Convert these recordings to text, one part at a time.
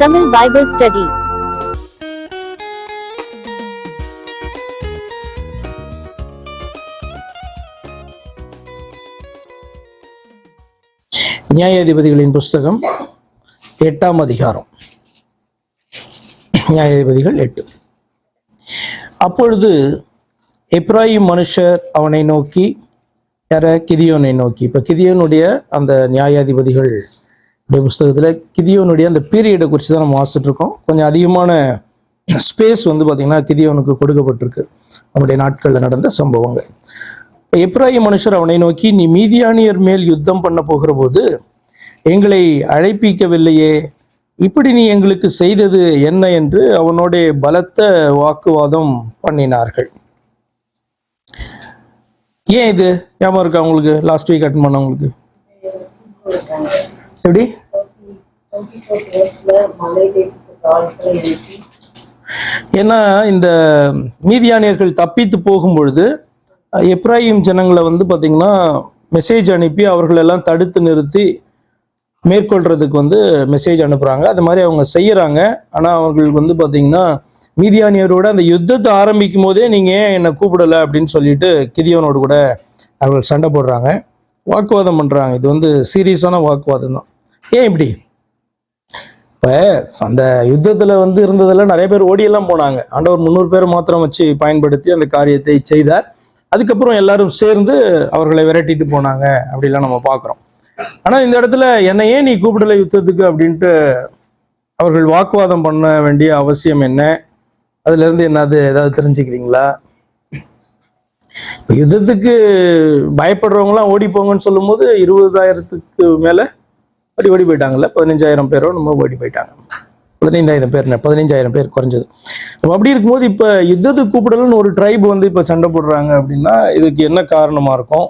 Tamil Bible Study. நியாயாதிபதிகளின் புஸ்தகம் 8ஆம் அதிகாரம். நியாயாதிபதிகள் 8. அப்பொழுது எப்ராயிம் மனுஷர் அவனை நோக்கி, கிதியோனை நோக்கி, இப்போ கிதியோனுடைய அந்த நியாயாதிபதிகள் புஸ்தகத்தில் கிதியோனுடைய அந்த பீரியடை குறித்து தான் நம்ம வாசிச்சுட்டு இருக்கோம். கொஞ்சம் அதிகமான ஸ்பேஸ் பார்த்திங்கன்னா கிதியோனுக்கு கொடுக்கப்பட்டிருக்கு, அவனுடைய நாட்களில் நடந்த சம்பவங்கள். இப்போ எப்ராயிம் மனுஷர் அவனை நோக்கி, நீ மீதியானியர் மேல் யுத்தம் பண்ண போகிற போது எங்களை அழைப்பிக்கவில்லையே, இப்படி நீ எங்களுக்கு செய்தது என்ன என்று அவனோட பலத்த வாக்குவாதம் பண்ணினார்கள். ஏன் இது ஞாபகம் இருக்கா உங்களுக்கு? லாஸ்ட் வீக் அட்டன் பண்ணவங்களுக்கு எப்படி? ஏன்னா இந்த மீதியானியர்கள் தப்பித்து போகும் பொழுது எப்ராயிம் ஜனங்களை பார்த்தீங்கன்னா மெசேஜ் அனுப்பி அவர்களெல்லாம் தடுத்து நிறுத்தி மேற்கொள்றதுக்கு மெசேஜ் அனுப்புகிறாங்க. அது மாதிரி அவங்க செய்கிறாங்க. ஆனால் அவங்களுக்கு பார்த்தீங்கன்னா மீதியானியரோட அந்த யுத்தத்தை ஆரம்பிக்கும் போதே நீங்கள் ஏன் என்னை கூப்பிடலை அப்படின்னு சொல்லிட்டு கிதியோனோடு கூட அவர்கள் சண்டை போடுறாங்க, வாக்குவாதம் பண்ணுறாங்க. இது சீரியஸான வாக்குவாதம் தான். ஏன் இப்படி? இப்போ அந்த யுத்தத்தில் இருந்ததெல்லாம் நிறைய பேர் ஓடியெல்லாம் போனாங்க. ஆண்டவர் 300 பேர் மாத்திரம் வச்சு பயன்படுத்தி அந்த காரியத்தை செய்தார். அதுக்கப்புறம் எல்லாரும் சேர்ந்து அவர்களை விரட்டிட்டு போனாங்க அப்படிலாம் நம்ம பார்க்குறோம். ஆனால் இந்த இடத்துல என்னை ஏன் நீ கூப்பிடலை யுத்தத்துக்கு அப்படின்ட்டு அவர்கள் வாக்குவாதம் பண்ண வேண்டிய அவசியம் என்ன? அதுலேருந்து என்னது ஏதாவது தெரிஞ்சுக்கிறீங்களா? இப்போ யுத்தத்துக்கு பயப்படுறவங்களாம் ஓடி போங்கன்னு சொல்லும் போது 20,000க்கு மேலே ஓடி போயிட்டாங்கல்ல. 15,000 பேரோ நம்ம ஓடி போயிட்டாங்க. 15,000 பேர், 15,000 பேர் குறைஞ்சது. அப்படி இருக்கும்போது இப்போ யுத்தத்துக்கு கூப்பிடலன்னு ஒரு ட்ரைப் இப்போ சண்டை போடுறாங்க அப்படின்னா இதுக்கு என்ன காரணமா இருக்கும்?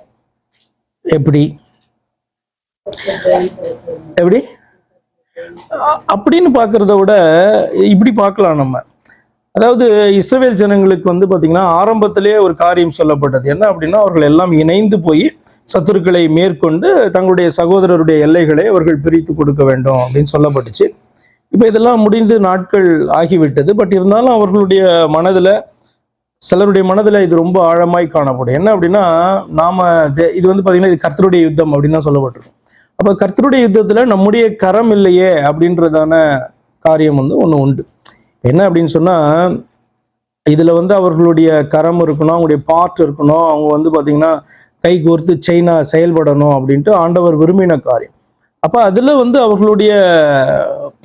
எப்படி அப்படின்னு பார்க்கறத விட இப்படி பார்க்கலாம் நம்ம. அதாவது இஸ்ரவேல் ஜனங்களுக்கு பார்த்தீங்கன்னா ஆரம்பத்திலேயே ஒரு காரியம் சொல்லப்பட்டது. என்ன அப்படின்னா, அவர்கள் எல்லாம் இணைந்து போய் சத்துருக்களை மேற்கொண்டு தங்களுடைய சகோதரருடைய எல்லைகளை அவர்கள் பிரித்து கொடுக்க வேண்டும் அப்படின்னு சொல்லப்பட்டுச்சு. இப்போ இதெல்லாம் முடிந்து நாட்கள் ஆகிவிட்டது. பட் இருந்தாலும் அவர்களுடைய மனதில், சிலருடைய மனதில் இது ரொம்ப ஆழமாய் காணப்படும். என்ன அப்படின்னா, நாம இது பார்த்தீங்கன்னா இது கர்த்தருடைய யுத்தம் அப்படின்னு தான் சொல்லப்பட்டிருக்கும். அப்போ கர்த்தருடைய யுத்தத்தில் நம்முடைய கரம் இல்லையே அப்படின்றதான காரியம் ஒன்று உண்டு. என்ன அப்படின்னு சொன்னால், இதில் அவர்களுடைய கரம் இருக்கணும், அவங்களுடைய பார்ட் இருக்கணும், அவங்க பார்த்தீங்கன்னா கை கோர்த்து செயினா செயல்படணும் அப்படின்ட்டு ஆண்டவர் விரும்பின காரியம். அப்போ அதில் அவர்களுடைய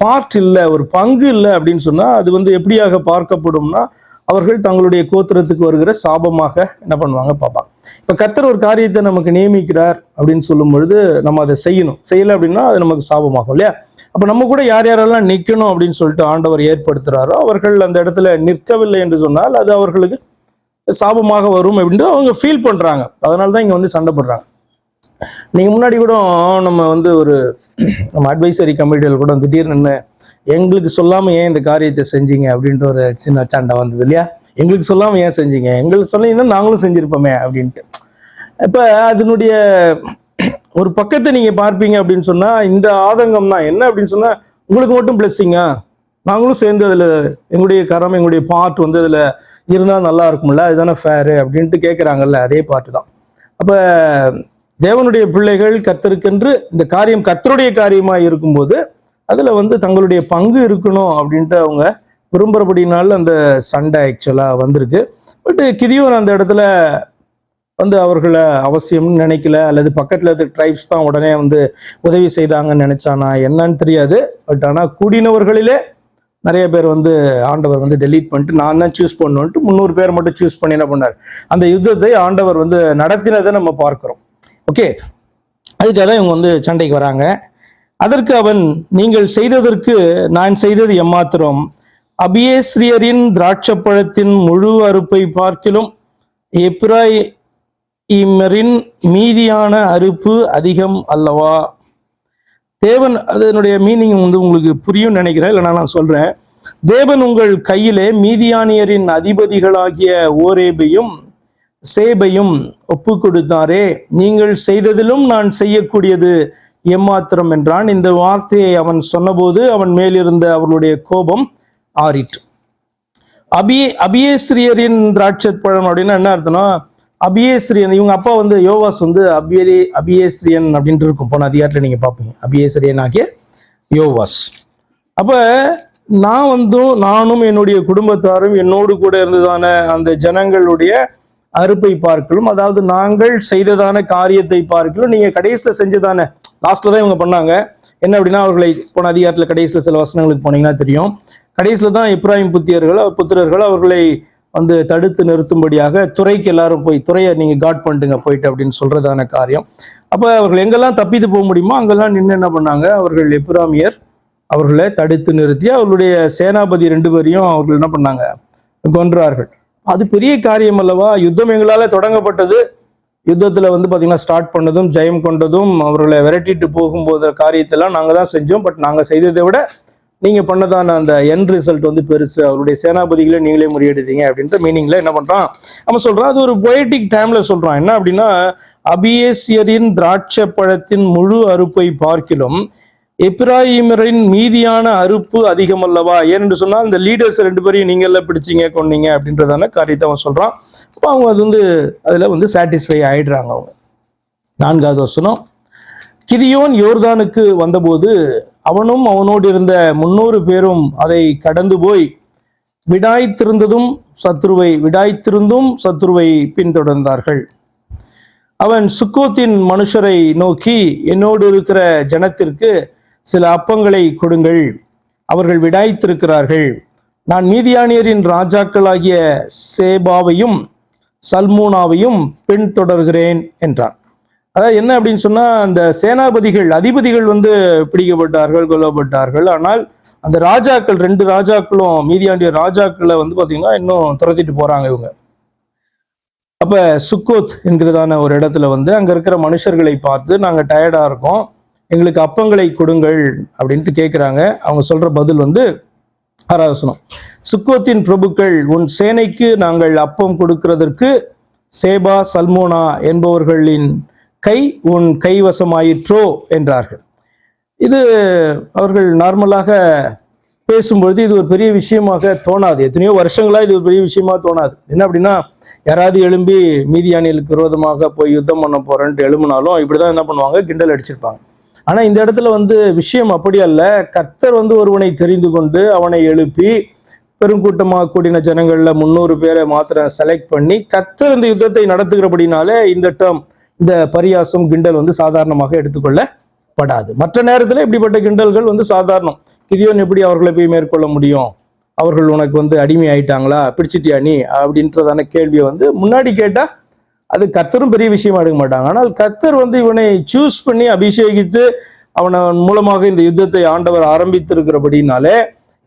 பார்ட் இல்லை, ஒரு பங்கு இல்லை அப்படின்னு சொன்னால் அது எப்படியாக பார்க்கப்படும்னா, அவர்கள் தங்களுடைய கோத்திரத்துக்கு வருகிற சாபமாக என்ன பண்ணுவாங்க பார்ப்பாங்க. இப்போ கர்த்தர் ஒரு காரியத்தை நமக்கு நியமிக்கிறார் அப்படின்னு சொல்லும் பொழுது நம்ம அதை செய்யணும். செய்யலை அப்படின்னா அது நமக்கு சாபமாகும் இல்லையா? அப்போ நம்ம கூட யார் யாரெல்லாம் நிற்கணும் அப்படின்னு சொல்லிட்டு ஆண்டவர் ஏற்படுத்துகிறாரோ அவர்கள் அந்த இடத்துல நிற்கவில்லை என்று சொன்னால் அது அவர்களுக்கு சாபமாக வரும் அப்படின்னு அவங்க ஃபீல் பண்ணுறாங்க. அதனால தான் இங்கே சண்டை போடுறாங்க. நீங்கள் முன்னாடி கூட நம்ம நம்ம அட்வைசரி கமிட்டியில் கூட திடீர்னு எங்களுக்கு சொல்லாமல் ஏன் இந்த காரியத்தை செஞ்சீங்க அப்படின்ட்டு ஒரு சின்ன சண்டை வந்தது இல்லையா? எங்களுக்கு சொல்லாமல் ஏன் செஞ்சீங்க, எங்களுக்கு சொன்னீங்கன்னா நாங்களும் செஞ்சுருப்போமே அப்படின்ட்டு. இப்போ அதனுடைய ஒரு பக்கத்தை நீங்கள் பார்ப்பீங்க அப்படின்னு சொன்னால் இந்த ஆதங்கம் தான். என்ன அப்படின்னு சொன்னால், உங்களுக்கு மட்டும் பிளெஸ்ஸிங்கா, நாங்களும் சேர்ந்து அதில் எங்களுடைய கரம், எங்களுடைய பார்ட் அதில் இருந்தால் நல்லா இருக்கும்ல, அதுதானே ஃபேரு அப்படின்ட்டு கேட்குறாங்கல்ல, அதே பார்ட்டு தான். அப்போ தேவனுடைய பிள்ளைகள் கர்த்தருக்கென்று இந்த காரியம் கர்த்தருடைய காரியமாக இருக்கும்போது அதில் தங்களுடைய பங்கு இருக்கணும் அப்படின்ட்டு அவங்க விரும்புகிறபடினால அந்த சண்டை ஆக்சுவலாக வந்திருக்கு. பட் கிதியோன் அந்த இடத்துல அவர்களை அவசியம்னு நினைக்கல, அல்லது பக்கத்தில் இருக்க ட்ரைப்ஸ் தான் உடனே உதவி செய்தாங்கன்னு நினைச்சானா என்னன்னு தெரியாது. பட் ஆனால் கூடினவர்களிலே நிறைய பேர் ஆண்டவர் டெலீட் பண்ணிட்டு நான் தான் சூஸ் பண்ணுன்ட்டு 300 பேர் மட்டும் சூஸ் பண்ணி என்ன பண்ணார், அந்த யுத்தத்தை ஆண்டவர் நடத்தினதை நம்ம பார்க்கிறோம். ஓகே, அதுக்காக தான் இவங்க சண்டைக்கு வராங்க. அதற்கு அவன், நீங்கள் செய்ததற்கு நான் செய்தது எம்மாத்திரம்? அபியேஸ்ரியரின் திராட்சப்பழத்தின் முழு அறுப்பை பார்க்கிலும் எப்ராயிமரின் மீதியான அறுப்பு அதிகம் அல்லவா? தேவன், அதனுடைய மீனிங் உங்களுக்கு புரியும் நினைக்கிறேன், இல்லைனா நான் சொல்றேன். தேவன் உங்கள் கையிலே மீதியானியரின் அதிபதிகளாகிய ஓரேபையும் சேபையும் ஒப்பு கொடுத்தாரே, நீங்கள் செய்ததிலும் நான் செய்யக்கூடியது எம்மாத்திரம் என்றான். இந்த வார்த்தையை அவன் சொன்னபோது அவன் மேலிருந்த அவர்களுடைய கோபம் ஆறிற்று. அபியேஸ்ரியரின் திராட்சை பழம் அப்படின்னா என்ன அர்த்தம்னா, அபியேஸ்ரியன் இவங்க அப்பா வந்து யோவாஸ் வந்து அபியேஸ்ரியன் அப்படின்ட்டு இருக்கும். போன அதிகாரத்தில் நீங்க பார்ப்பீங்க, அபியேஸ்ரியன் ஆகிய யோவாஸ். அப்ப நானும் என்னுடைய குடும்பத்தாரும் என்னோடு கூட இருந்ததான அந்த ஜனங்களுடைய அறுப்பை பார்க்கலும், அதாவது நாங்கள் செய்ததான காரியத்தை பார்க்கலும், நீங்க கடைசியில செஞ்சதானே, லாஸ்ட்ல தான் இவங்க பண்ணாங்க என்ன அப்படின்னா, அவர்களை போன அதிகாரத்துல கடைசியில சில வசனங்களுக்கு போனீங்கன்னா தெரியும், கடைசியில தான் எப்பிராயீம் புத்திரர்கள் அவர்களை வந்து தடுத்து நிறுத்தும்படியாக துறைக்கு எல்லாரும் போய் துறையை நீங்க காட் பண்ணிட்டுங்க போயிட்டு அப்படின்னு சொல்றதான காரியம். அப்ப அவர்கள் எங்கெல்லாம் தப்பித்து போக முடியுமோ அங்கெல்லாம் நின்று என்ன பண்ணாங்க, அவர்கள் எப்பிராமியர் அவர்களை தடுத்து நிறுத்தி அவர்களுடைய சேனாபதி 2 பேரையும் அவர்கள் என்ன பண்ணாங்க, கொன்றார்கள். அது பெரிய காரியம் அல்லவா? யுத்தம் எங்களால தொடங்கப்பட்டது, யுத்தத்துல வந்து பாத்தீங்கன்னா ஸ்டார்ட் பண்ணதும் ஜெயம் கொண்டதும் அவர்களை விரட்டிட்டு போகும்போது காரியத்தெல்லாம் நாங்க தான் செஞ்சோம். பட் நாங்க செய்ததை விட நீங்க பண்ணதான அந்த எண்ட் ரிசல்ட் வந்து பெருசு, அவருடைய சேனாபதிகளை நீங்களே முறியடித்தீங்க அப்படின்ற மீனிங்ல என்ன பண்றான் அவன் சொல்றான். அது ஒரு பொயட்டிக் டைம்ல சொல்றான். என்ன அப்படின்னா, அபியேசியரின் திராட்சை பழத்தின் முழு அறுப்பை பார்க்கிலும் எப்பிராயிமரின் மீதியான அறுப்பு அதிகம் அல்லவா? ஏன்னு சொன்னா இந்த லீடர்ஸ் 2 பேரையும் நீங்க எல்லாம் பிடிச்சிங்க கொன்னீங்க அப்படின்றதான காரியத்தை அவன் சொல்றான். அப்போ அவங்க அது வந்து அதுல வந்து சாட்டிஸ்ஃபை ஆயிடுறாங்க அவங்க. 4வது வசனம், கிதியோன் யோர்தானுக்கு வந்தபோது அவனும் அவனோடு இருந்த 300 பேரும் அதை கடந்து போய் விடாய்த்திருந்தும் சத்ருவை பின்தொடர்ந்தார்கள். அவன் சுக்கோத்தின் மனுஷரை நோக்கி, என்னோடு இருக்கிற ஜனத்திற்கு சில அப்பங்களை கொடுங்கள், அவர்கள் விடாய்த்திருக்கிறார்கள். நான் மீதியானியரின் ராஜாக்களாகிய சேபாவையும் சல்மூனாவையும் பின்தொடர்கிறேன் என்றான். அதாவது என்ன அப்படின்னு சொன்னா, அந்த அதிபதிகள் வந்து பிடிக்கப்பட்டார்கள், கொல்லப்பட்டார்கள். ஆனால் அந்த ராஜாக்கள் 2 ராஜாக்களும் மீதியாண்டிய ராஜாக்களை வந்து பாத்தீங்கன்னா இன்னும் துரத்திட்டு போறாங்க இவங்க. அப்ப சுக்கோத் என்கிறதான ஒரு இடத்துல வந்து அங்க இருக்கிற மனுஷர்களை பார்த்து, நாங்க டயர்டா இருக்கோம், எங்களுக்கு அப்பங்களை கொடுங்கள் அப்படின்ட்டு கேட்கிறாங்க. அவங்க சொல்ற பதில் வந்து 6வது வசனம், சுக்கோத்தின் பிரபுக்கள், உன் சேனைக்கு நாங்கள் அப்பம் கொடுக்கிறதற்கு சேபா சல்மோனா என்பவர்களின் கை உன் கைவசமாயிற்றோ என்றார்கள். இது அவர்கள் நார்மலாக பேசும்பொழுது இது ஒரு பெரிய விஷயமாக தோணாது. எத்தனையோ வருஷங்களா இது ஒரு பெரிய விஷயமா தோணாது. என்ன அப்படின்னா, யாராவது எழும்பி மீதியானியலுக்கு விரோதமாக போய் யுத்தம் பண்ண போறேன்ட்டு எழும்பினாலும் இப்படிதான் என்ன பண்ணுவாங்க, கிண்டல் அடிச்சிருப்பாங்க. ஆனா இந்த இடத்துல வந்து விஷயம் அப்படி அல்ல. கர்த்தர் வந்து ஒருவனை தெரிந்து கொண்டு அவனை எழுப்பி பெருங்கூட்டமாக கூடின ஜனங்கள்ல 300 பேரை மாத்திரம் செலக்ட் பண்ணி கர்த்தர் இந்த யுத்தத்தை நடத்துகிறபடினாலே இந்த பரியாசம் கிண்டல் வந்து சாதாரணமாக எடுத்துக்கொள்ளப்படாது. மற்ற நேரத்துல இப்படிப்பட்ட கிண்டல்கள் வந்து சாதாரணம். கிதியோன் எப்படி அவர்களை போய் மேற்கொள்ள முடியும், அவர்கள் உனக்கு வந்து அடிமை ஆயிட்டாங்களா, பிடிச்சிட்டியா நீ அப்படின்றதான கேள்வியை வந்து முன்னாடி கேட்டா அது கர்த்தரும் பெரிய விஷயமா எடுக்க மாட்டாங்க. ஆனால் கர்த்தர் வந்து இவனை சூஸ் பண்ணி அபிஷேகித்து அவன் மூலமாக இந்த யுத்தத்தை ஆண்டவர் ஆரம்பித்திருக்கிறபடினாலே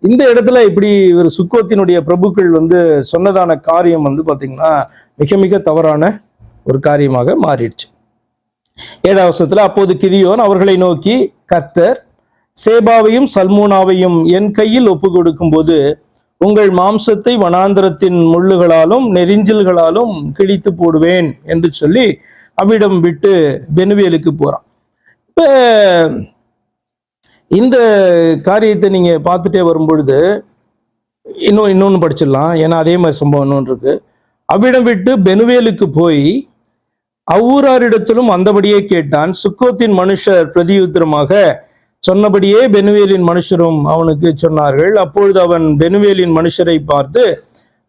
இந்த இடத்துல இப்படி ஒரு சுக்கோத்தினுடைய பிரபுக்கள் வந்து சொன்னதான காரியம் வந்து பாத்தீங்கன்னா மிக மிக தவறான ஒரு காரியமாக மாறிடுச்சு. 7வது வசனத்துல, அப்போது கிதியோன் அவர்களை நோக்கி, கர்த்தர் சேபாவையும் சல்மூனாவையும் என் கையில் ஒப்பு கொடுக்கும் போது உங்கள் மாம்சத்தை வனாந்திரத்தின் முள்ளுகளாலும் நெரிஞ்சில்களாலும் கிழித்து போடுவேன் என்று சொல்லி அவ்விடம் விட்டு பெனுவேலுக்கு போறான். இப்ப இந்த காரியத்தை நீங்க பார்த்துட்டே வரும்பொழுது இன்னொன்னு படிச்சிடலாம். ஏன்னா அதே மாதிரி சம்பவம் இன்னொன்று இருக்கு. அவ்விடம் விட்டு பெனுவேலுக்கு போய் அவ்வூராரிடத்திலும் அந்தபடியே கேட்டான். சுக்கோத்தின் மனுஷர் பிரதியுத்தரமாக சொன்னபடியே பெனுவேலின் மனுஷரும் அவனுக்கு சொன்னார்கள். அப்பொழுது அவன் பெனுவேலின் மனுஷரை பார்த்து,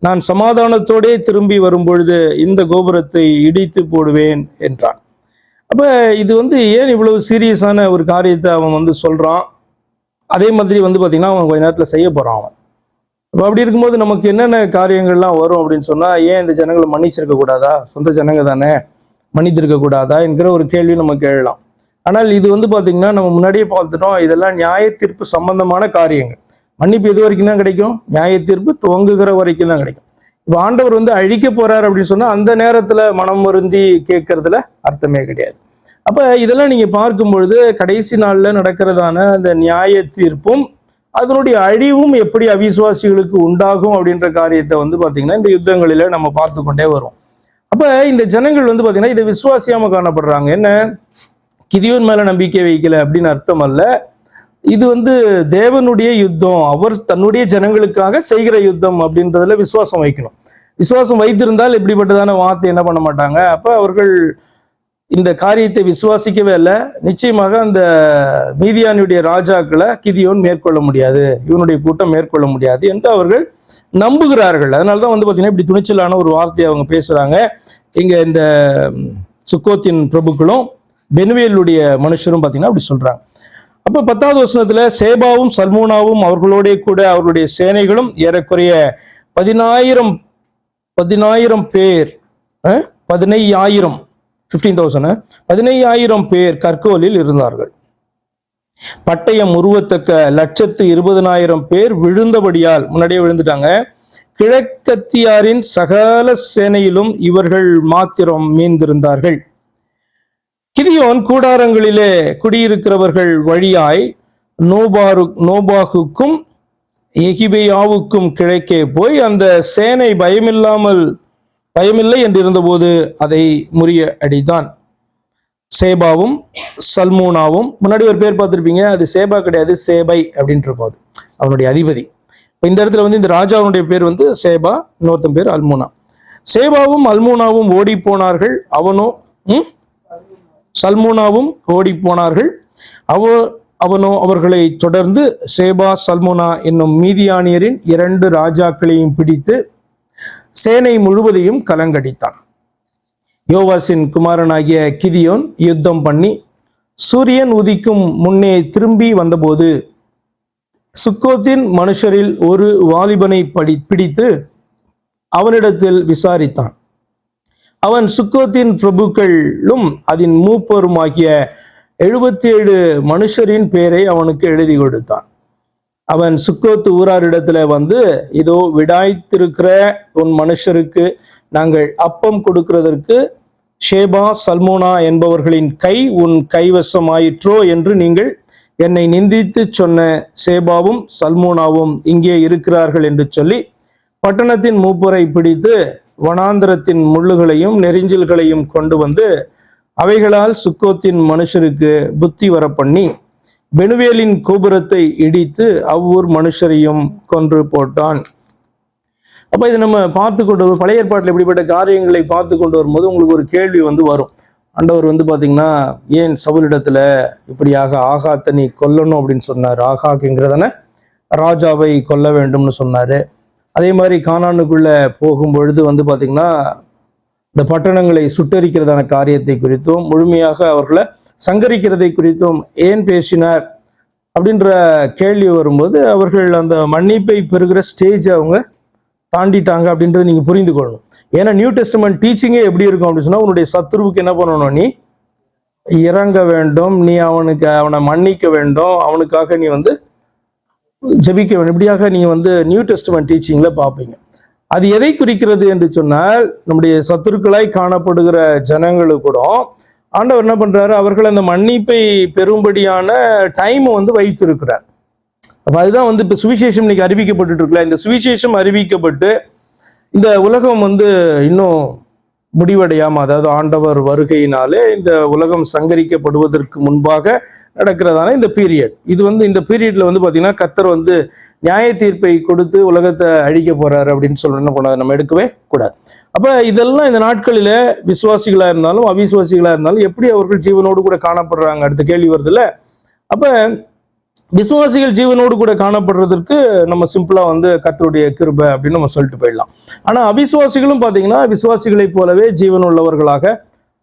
நான் சமாதானத்தோடே திரும்பி வரும்பொழுது இந்த கோபுரத்தை இடித்து போடுவேன் என்றான். அப்ப இது வந்து ஏன் இவ்வளவு சீரியஸான ஒரு காரியத்தை அவன் வந்து சொல்றான். அதே மாதிரி வந்து பாத்தீங்கன்னா அவன் கொஞ்ச நேரத்துல செய்ய போறான் அவன். அப்படி இருக்கும்போது நமக்கு என்னென்ன காரியங்கள்லாம் வரும் அப்படின்னு சொன்னா, ஏன் இந்த ஜனங்களை மன்னிச்சிருக்க கூடாதா, சொந்த ஜனங்க தானே, மன்னித்திருக்க கூடாதா என்கிற ஒரு கேள்வி நமக்கு எழலாம். ஆனால் இது வந்து பாத்தீங்கன்னா நம்ம முன்னாடியே பார்த்துட்டோம், இதெல்லாம் நியாய தீர்ப்பு சம்பந்தமான காரியங்கள். மன்னிப்பு எது வரைக்கும் தான் கிடைக்கும், நியாய தீர்ப்பு துவங்குகிற வரைக்கும் தான் கிடைக்கும். இப்போ ஆண்டவர் வந்து அழிக்க போறாரு அப்படின்னு சொன்னா அந்த நேரத்துல மனம் வருந்தி கேட்கறதுல அர்த்தமே கிடையாது. அப்ப இதெல்லாம் நீங்க பார்க்கும் பொழுது கடைசி நாள்ல நடக்கிறதான அந்த நியாய தீர்ப்பும் அதனுடைய அழிவும் எப்படி அவிசுவாசிகளுக்கு உண்டாகும் அப்படின்ற காரியத்தை வந்து பாத்தீங்கன்னா இந்த யுத்தங்களில நம்ம பார்த்து கொண்டே வரும். அப்ப இந்த ஜனங்கள் வந்து பாத்தீங்கன்னா இதை விசுவாசியாம காணப்படுறாங்க. என்ன, கிதியோன் மேல நம்பிக்கை வைக்கல அப்படின்னு அர்த்தம் அல்ல. இது வந்து தேவனுடைய யுத்தம், அவர் தன்னுடைய ஜனங்களுக்காக செய்கிற யுத்தம் அப்படின்றதுல விசுவாசம் வைக்கணும். விசுவாசம் வைத்திருந்தால் இப்படிப்பட்டதான வார்த்தை என்ன பண்ண மாட்டாங்க. அப்ப அவர்கள் இந்த காரியத்தை விசுவாசிக்கவே இல்லை. நிச்சயமாக அந்த மீதியானுடைய ராஜாக்களை கிதியோன் மேற்கொள்ள முடியாது, இவனுடைய கூட்டம் மேற்கொள்ள முடியாது என்று அவர்கள் நம்புகிறார்கள். அதனாலதான் வந்து பாத்தீங்கன்னா இப்படி துணிச்சலான ஒரு வார்த்தையை அவங்க பேசுறாங்க. இங்க இந்த சுக்கோத்தின் பிரபுக்களும் பெனுவேலுடைய மனுஷரும் பாத்தீங்கன்னா அப்படி சொல்றாங்க. அப்ப 10வது வசனத்துல சேபாவும் சல்மூனாவும் அவர்களோட கூட அவர்களுடைய சேனைகளும் ஏறக்குறைய 15,000 பேர், 15,000 பேர் கர்கோலில் இருந்தார்கள். பட்டயம் உருவத்தக்க 120,000 பேர் விழுந்தபடியால், முன்னாடியே விழுந்துட்டாங்க, கிழக்கத்தியாரின் சகல சேனையிலும் இவர்கள் மாத்திரம் மீந்திருந்தார்கள். கிதியோன் கூடாரங்களிலே குடியிருக்கிறவர்கள் வழியாய் நோபாகுக்கும் எகிபேயாவுக்கும் கிழக்கே போய் அந்த சேனை பயமில்லை என்று இருந்தபோது அதை முறிய அடித்தான். சேபாவும் சல்மூனாவும், முன்னாடி ஒரு பேர் பார்த்திருப்பீங்க, அது சேபா கிடையாது, சேபை அப்படின்ட்டு இருக்கும், அது அவனுடைய அதிபதி. இந்த இடத்துல வந்து இந்த ராஜாவுடைய பேர் வந்து சேபா, இன்னொருத்தன் பேர் அல்மூனா. சேபாவும் அல்மூனாவும் ஓடி போனார்கள், சல்மூனாவும் ஓடி போனார்கள். அவனோ அவர்களை தொடர்ந்து சேபா சல்மூனா என்னும் மீதியானியரின் 2 ராஜாக்களையும் பிடித்து சேனை முழுவதையும் கலங்கடித்தான். யோவாசின் குமாரனாகிய கிதியோன் யுத்தம் பண்ணி சூரியன் உதிக்கும் முன்னே திரும்பி வந்தபோது சுக்கோத்தின் மனுஷரில் ஒரு வாலிபனை பிடித்து அவனிடத்தில் விசாரித்தான். அவன் சுக்கோத்தின் பிரபுக்களும் அதன் மூப்பருமாகிய 77 மனுஷரின் பேரை அவனுக்கு எழுதி கொடுத்தான். அவன் சுக்கோத்து ஊராரிடத்துல வந்து, இதோ விடாய்த்திருக்கிற உன் மனுஷருக்கு நாங்கள் அப்பம் கொடுக்கிறதற்கு ஷேபா சல்மோனா என்பவர்களின் கை உன் கைவசமாயிற்றோ என்று நீங்கள் என்னை நிந்தித்து சொன்ன சேபாவும் சல்மோனாவும் இங்கே இருக்கிறார்கள் என்று சொல்லி பட்டணத்தின் மூப்பரை பிடித்து வனாந்திரத்தின் முள்ளுகளையும் நெரிஞ்சில்களையும் கொண்டு வந்து அவைகளால் சுக்கோத்தின் மனுஷருக்கு புத்தி வர பண்ணி பெனுவேலின் கோபுரத்தை இடித்து அவ்வூர் மனுஷரையும் கொன்று போட்டான். அப்ப இது நம்ம பார்த்து கொண்டு வரும் பழைய ஏற்பாட்டில் இப்படிப்பட்ட காரியங்களை பார்த்து கொண்டு வரும்போது உங்களுக்கு ஒரு கேள்வி வந்து வரும். ஆண்டவர் வந்து பாத்தீங்கன்னா ஏன் சவுலிடத்துல இப்படியாக ஆகாத்தை நீ கொல்லணும் அப்படின்னு சொன்னாரு, ஆகாக்குங்கிறதான ராஜாவை கொல்ல வேண்டும்னு சொன்னாரு. அதே மாதிரி கானானுக்குள்ள போகும் பொழுது வந்து பாத்தீங்கன்னா இந்த பட்டணங்களை சுட்டரிக்கிறதான காரியத்தை குறித்தும் முழுமையாக அவர்களை சங்கரிக்கிறதை குறித்தும் ஏன் பேசினார் அப்படின்ற கேள்வி வரும்போது அவர்கள் அந்த மன்னிப்பை பெறுகிற ஸ்டேஜ் அவங்க தாண்டிட்டாங்க அப்படின்றத நீங்க புரிந்து கொள்ளணும். ஏன்னா நியூ டெஸ்டமென்ட் டீச்சிங்கே எப்படி இருக்கும் அப்படின்னு சொன்னா, உன்னுடைய சத்துருவுக்கு என்ன பண்ணணும், நீ இறங்க வேண்டும், நீ அவனை மன்னிக்க வேண்டும், அவனுக்காக நீ வந்து ஜெபிக்க வேண்டும். இப்படியாக நீ வந்து நியூ டெஸ்டமென்ட் டீச்சிங்ல பார்ப்பீங்க. அது எதை குறிக்கிறது என்று சொன்னால், நம்முடைய சத்துருக்களாய் காணப்படுகிற ஜனங்களுக்கு கூட ஆண்டவர் என்ன பண்றாரு, அவர்கள் அந்த மன்னிப்பை பெறும்படியான டைம் வந்து வைத்திருக்கிறார். அப்ப அதுதான் வந்து இப்ப சுவிசேஷம் இன்னைக்கு அறிவிக்கப்பட்டு இருக்குல்ல, இந்த சுவிசேஷம் அறிவிக்கப்பட்டு இந்த உலகம் வந்து இன்னும் முடிவடையாம, அதாவது ஆண்டவர் வருகையினாலே இந்த உலகம் சங்கரிக்கப்படுவதற்கு முன்பாக நடக்கிறதான இந்த பீரியட், இது வந்து இந்த பீரியட்ல வந்து பாத்தீங்கன்னா கர்த்தர் வந்து நியாய தீர்ப்பை கொடுத்து உலகத்தை அழிக்க போறாரு அப்படின்னு சொல்லணும் கூடாது, நம்ம எடுக்கவே கூடாது. அப்ப இதெல்லாம் இந்த நாட்களில விசுவாசிகளா இருந்தாலும் அவிசுவாசிகளா இருந்தாலும் எப்படி அவர்கள் ஜீவனோடு கூட காணப்படுறாங்க, அடுத்த கேள்வி வருது இல்ல. அப்ப விசுவாசிகள் ஜீவனோடு கூட காணப்படுறதற்கு நம்ம சிம்பிளா வந்து கர்த்தருடைய கிருபை அப்படின்னு நம்ம சொல்லிட்டு போயிடலாம். ஆனா அவிசுவாசிகளும் பாத்தீங்கன்னா விசுவாசிகளை போலவே ஜீவன் உள்ளவர்களாக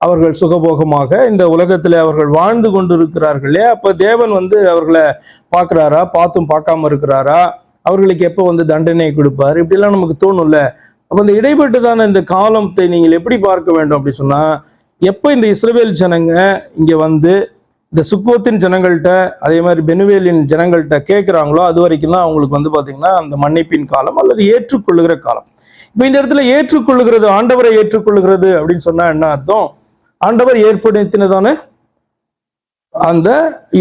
அவர்கள் சுகபோகமாக இந்த உலகத்துல அவர்கள் வாழ்ந்து கொண்டு இருக்கிறார்களே. அப்ப தேவன் வந்து அவர்களை பார்க்கிறாரா, பார்த்தும் பார்க்காம இருக்கிறாரா, அவர்களுக்கு எப்போ வந்து தண்டனை கொடுப்பாரு, இப்படிலாம் நமக்கு தோணும்ல. அப்ப இந்த இடைப்பட்டுதான இந்த காலத்தை நீங்கள் எப்படி பார்க்க வேண்டும் அப்படி சொன்னா, எப்போ இந்த இஸ்ரவேல் ஜனங்க இங்க வந்து இந்த சுக்கோத்தின் ஜனங்கள்கிட்ட அதே மாதிரி பெனுவேலின் ஜனங்கள்கிட்ட கேட்குறாங்களோ அது வரைக்கும் தான் அவங்களுக்கு வந்து பாத்தீங்கன்னா அந்த மன்னிப்பின் காலம் அல்லது ஏற்றுக்கொள்ளுகிற காலம். இப்போ இந்த இடத்துல ஏற்றுக்கொள்ளுகிறது, ஆண்டவரை ஏற்றுக்கொள்ளுகிறது அப்படின்னு சொன்னா என்ன அர்த்தம், ஆண்டவர் ஏற்படுத்தினதான அந்த